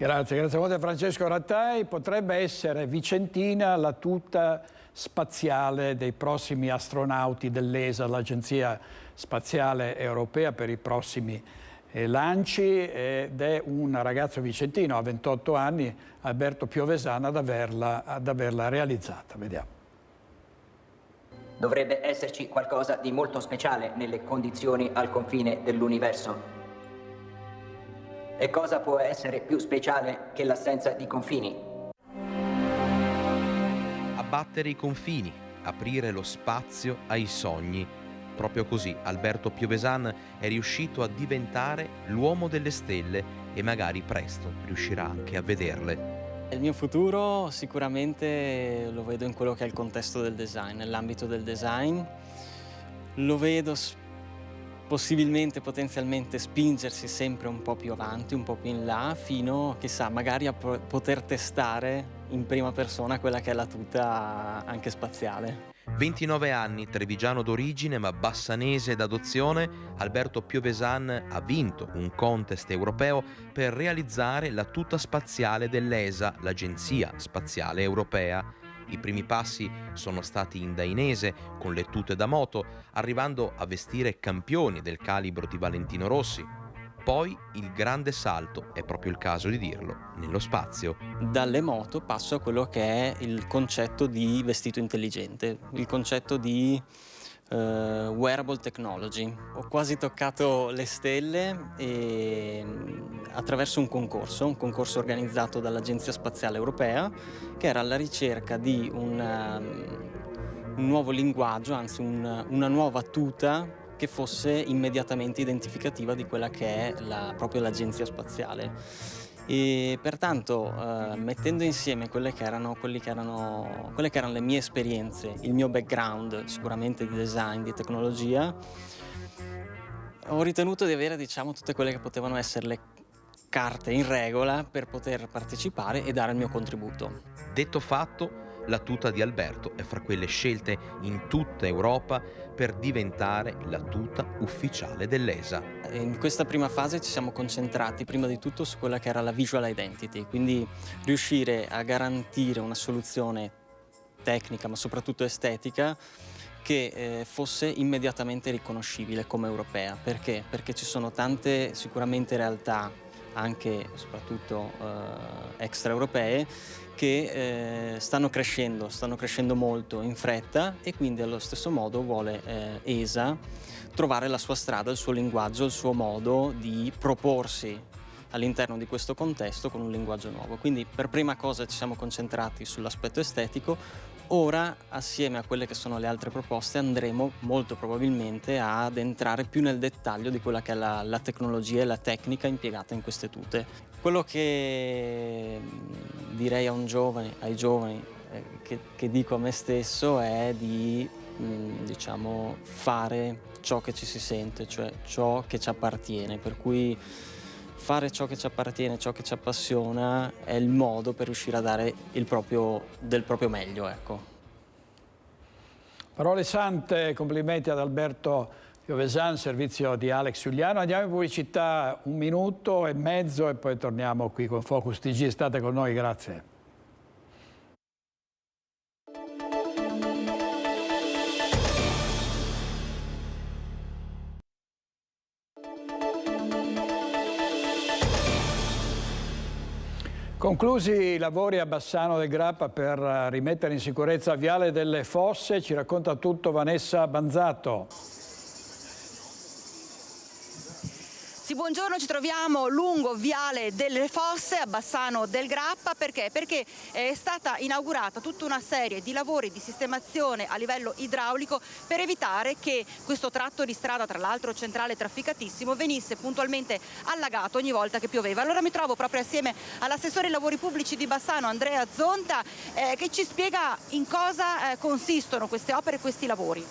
Grazie molto a Francesco Rattai. Potrebbe essere vicentina la tuta spaziale dei prossimi astronauti dell'ESA, l'Agenzia Spaziale Europea, per i prossimi lanci, ed è un ragazzo vicentino, ha 28 anni, Alberto Piovesana, ad averla realizzata. Vediamo. Dovrebbe esserci qualcosa di molto speciale nelle condizioni al confine dell'universo. E cosa può essere più speciale che l'assenza di confini? Abbattere i confini, aprire lo spazio ai sogni. Proprio così Alberto Piovesan è riuscito a diventare l'uomo delle stelle e magari presto riuscirà anche a vederle. Il mio futuro sicuramente lo vedo in quello che è il contesto del design, nell'ambito del design. Lo vedo possibilmente, potenzialmente spingersi sempre un po' più avanti, un po' più in là, fino, chissà, magari a poter testare in prima persona quella che è la tuta anche spaziale. 29 anni, trevigiano d'origine ma bassanese d'adozione, Alberto Piovesan ha vinto un contest europeo per realizzare la tuta spaziale dell'ESA, l'Agenzia Spaziale Europea. I primi passi sono stati in dainese, con le tute da moto, arrivando a vestire campioni del calibro di Valentino Rossi. Poi il grande salto, è proprio il caso di dirlo, nello spazio. Dalle moto passo a quello che è il concetto di vestito intelligente, il concetto di wearable technology. Ho quasi toccato le stelle attraverso un concorso organizzato dall'Agenzia Spaziale Europea, che era alla ricerca di un nuovo linguaggio, anzi una nuova tuta che fosse immediatamente identificativa di quella che è proprio l'Agenzia Spaziale. E pertanto mettendo insieme quelle che erano le mie esperienze, il mio background sicuramente di design, di tecnologia, ho ritenuto di avere, diciamo, tutte quelle che potevano essere le carte in regola per poter partecipare e dare il mio contributo. Detto fatto, la tuta di Alberto è fra quelle scelte in tutta Europa per diventare la tuta ufficiale dell'ESA. In questa prima fase ci siamo concentrati prima di tutto su quella che era la visual identity, quindi riuscire a garantire una soluzione tecnica ma soprattutto estetica che fosse immediatamente riconoscibile come europea. Perché? Perché ci sono tante sicuramente realtà, anche e soprattutto extraeuropee, che stanno crescendo molto in fretta, e quindi allo stesso modo vuole ESA trovare la sua strada, il suo linguaggio, il suo modo di proporsi all'interno di questo contesto con un linguaggio nuovo. Quindi per prima cosa ci siamo concentrati sull'aspetto estetico. Ora, assieme a quelle che sono le altre proposte, andremo molto probabilmente ad entrare più nel dettaglio di quella che è la tecnologia e la tecnica impiegata in queste tute. Quello che direi ai giovani, che dico a me stesso, è di diciamo, fare ciò che ci si sente, cioè ciò che ci appartiene, per cui fare ciò che ci appartiene, ciò che ci appassiona è il modo per riuscire a dare del proprio meglio, ecco. Parole sante, complimenti ad Alberto Piovesan, servizio di Alex Giuliano. Andiamo in pubblicità 1 minuto e mezzo e poi torniamo qui con Focus TG. State con noi, grazie. Conclusi i lavori a Bassano del Grappa per rimettere in sicurezza Viale delle Fosse, ci racconta tutto Vanessa Banzato. Sì, buongiorno, ci troviamo lungo Viale delle Fosse a Bassano del Grappa. Perché? Perché è stata inaugurata tutta una serie di lavori di sistemazione a livello idraulico per evitare che questo tratto di strada, tra l'altro centrale trafficatissimo, venisse puntualmente allagato ogni volta che pioveva. Allora mi trovo proprio assieme all'assessore ai lavori pubblici di Bassano, Andrea Zonta, che ci spiega in cosa consistono queste opere e questi lavori.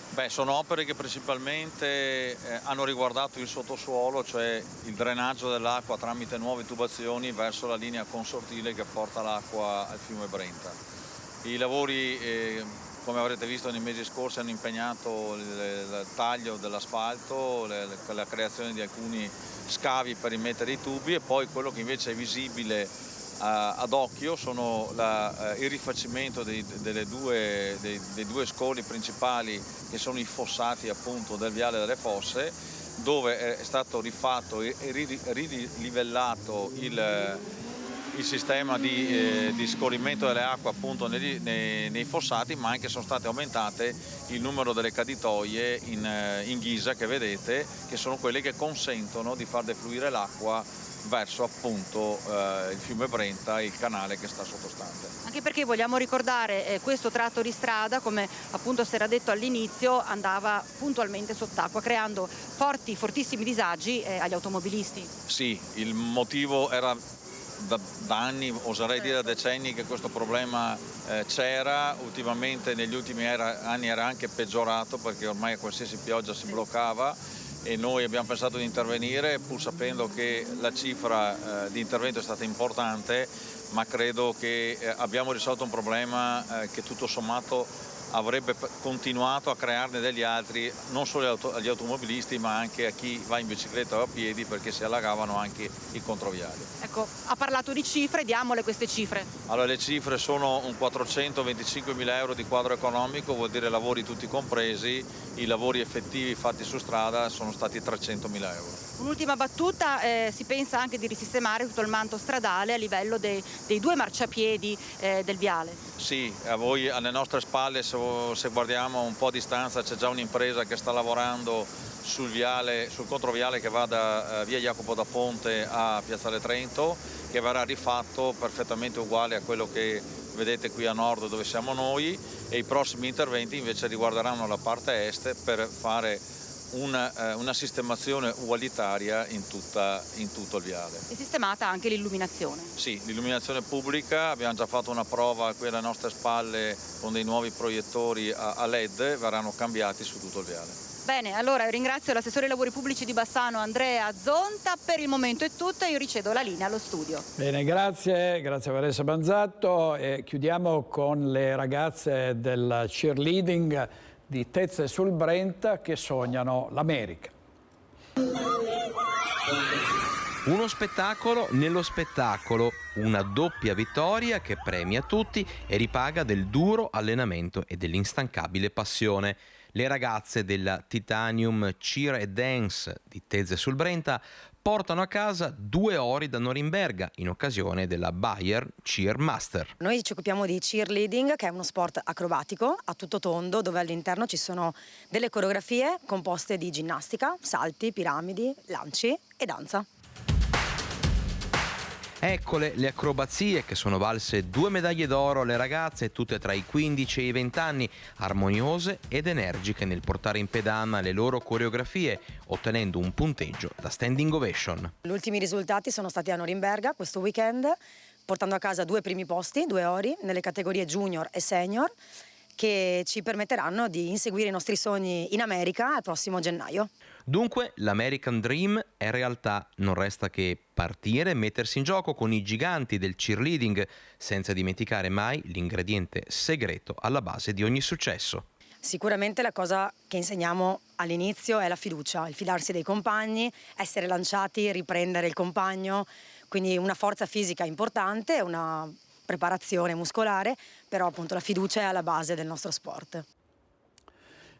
Beh, sono opere che principalmente hanno riguardato il sottosuolo, cioè il drenaggio dell'acqua tramite nuove tubazioni verso la linea consortile che porta l'acqua al fiume Brenta. I lavori, come avrete visto nei mesi scorsi, hanno impegnato il taglio dell'asfalto, la creazione di alcuni scavi per rimettere i tubi, e poi quello che invece è visibile ad occhio sono il rifacimento dei due scoli principali, che sono i fossati appunto del Viale delle Fosse, dove è stato rifatto e rilivellato il sistema di scorrimento delle acque appunto nei fossati, ma anche sono state aumentate il numero delle caditoie in ghisa che vedete, che sono quelle che consentono di far defluire l'acqua verso appunto il fiume Brenta e il canale che sta sottostante. Anche perché vogliamo ricordare questo tratto di strada, come appunto si era detto all'inizio, andava puntualmente sott'acqua, creando fortissimi disagi agli automobilisti. Sì, il motivo era da anni, oserei dire da decenni, che questo problema c'era. Ultimamente negli ultimi anni era anche peggiorato, perché ormai a qualsiasi pioggia si bloccava, e noi abbiamo pensato di intervenire pur sapendo che la cifra di intervento è stata importante, ma credo che abbiamo risolto un problema che tutto sommato avrebbe continuato a crearne degli altri, non solo agli automobilisti ma anche a chi va in bicicletta o a piedi, perché si allagavano anche i controviali. Ecco, ha parlato di cifre, diamole queste cifre. Allora, le cifre sono un 425.000 euro di quadro economico, vuol dire lavori tutti compresi, i lavori effettivi fatti su strada sono stati 300.000 euro. Un'ultima battuta, si pensa anche di risistemare tutto il manto stradale a livello dei due marciapiedi del viale. Sì, a voi alle nostre spalle, se guardiamo un po' a distanza, c'è già un'impresa che sta lavorando sul controviale che va da via Jacopo da Ponte a Piazzale Trento, che verrà rifatto perfettamente uguale a quello che vedete qui a nord dove siamo noi, e i prossimi interventi invece riguarderanno la parte est per fare una sistemazione ugualitaria in tutto il viale. È sistemata anche l'illuminazione? Sì, l'illuminazione pubblica, abbiamo già fatto una prova qui alle nostre spalle con dei nuovi proiettori a LED, verranno cambiati su tutto il viale. Bene, allora ringrazio l'assessore ai lavori pubblici di Bassano Andrea Zonta, per il momento è tutto, io ricevo la linea allo studio. Bene, grazie a Vanessa Banzatto, e chiudiamo con le ragazze del cheerleading di Tezze sul Brenta che sognano l'America. Uno spettacolo nello spettacolo, una doppia vittoria che premia tutti e ripaga del duro allenamento e dell'instancabile passione. Le ragazze della Titanium Cheer e Dance di Tezze sul Brenta portano a casa 2 ori da Norimberga in occasione della Bayer Cheer Master. Noi ci occupiamo di cheerleading, che è uno sport acrobatico a tutto tondo, dove all'interno ci sono delle coreografie composte di ginnastica, salti, piramidi, lanci e danza. Eccole le acrobazie che sono valse 2 medaglie d'oro alle ragazze, tutte tra i 15 e i 20 anni, armoniose ed energiche nel portare in pedana le loro coreografie, ottenendo un punteggio da standing ovation. Gli ultimi risultati sono stati a Norimberga questo weekend, portando a casa 2 primi posti, 2 ori, nelle categorie junior e senior, che ci permetteranno di inseguire i nostri sogni in America al prossimo gennaio. Dunque l'American Dream è realtà, non resta che partire e mettersi in gioco con i giganti del cheerleading, senza dimenticare mai l'ingrediente segreto alla base di ogni successo. Sicuramente la cosa che insegniamo all'inizio è la fiducia, il fidarsi dei compagni, essere lanciati, riprendere il compagno, quindi una forza fisica importante, una preparazione muscolare, però appunto la fiducia è alla base del nostro sport.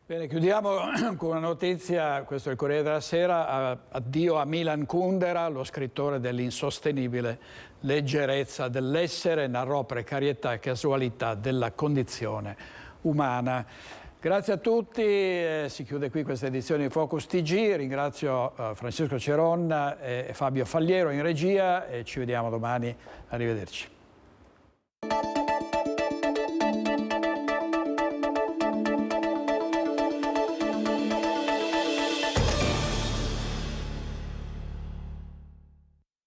Bene, chiudiamo con una notizia, questo è il Corriere della Sera, addio a Milan Kundera, lo scrittore dell'insostenibile leggerezza dell'essere, narrò precarietà e casualità della condizione umana. Grazie a tutti, si chiude qui questa edizione di Focus TG, ringrazio Francesco Ceronna e Fabio Fagliero in regia e ci vediamo domani, arrivederci.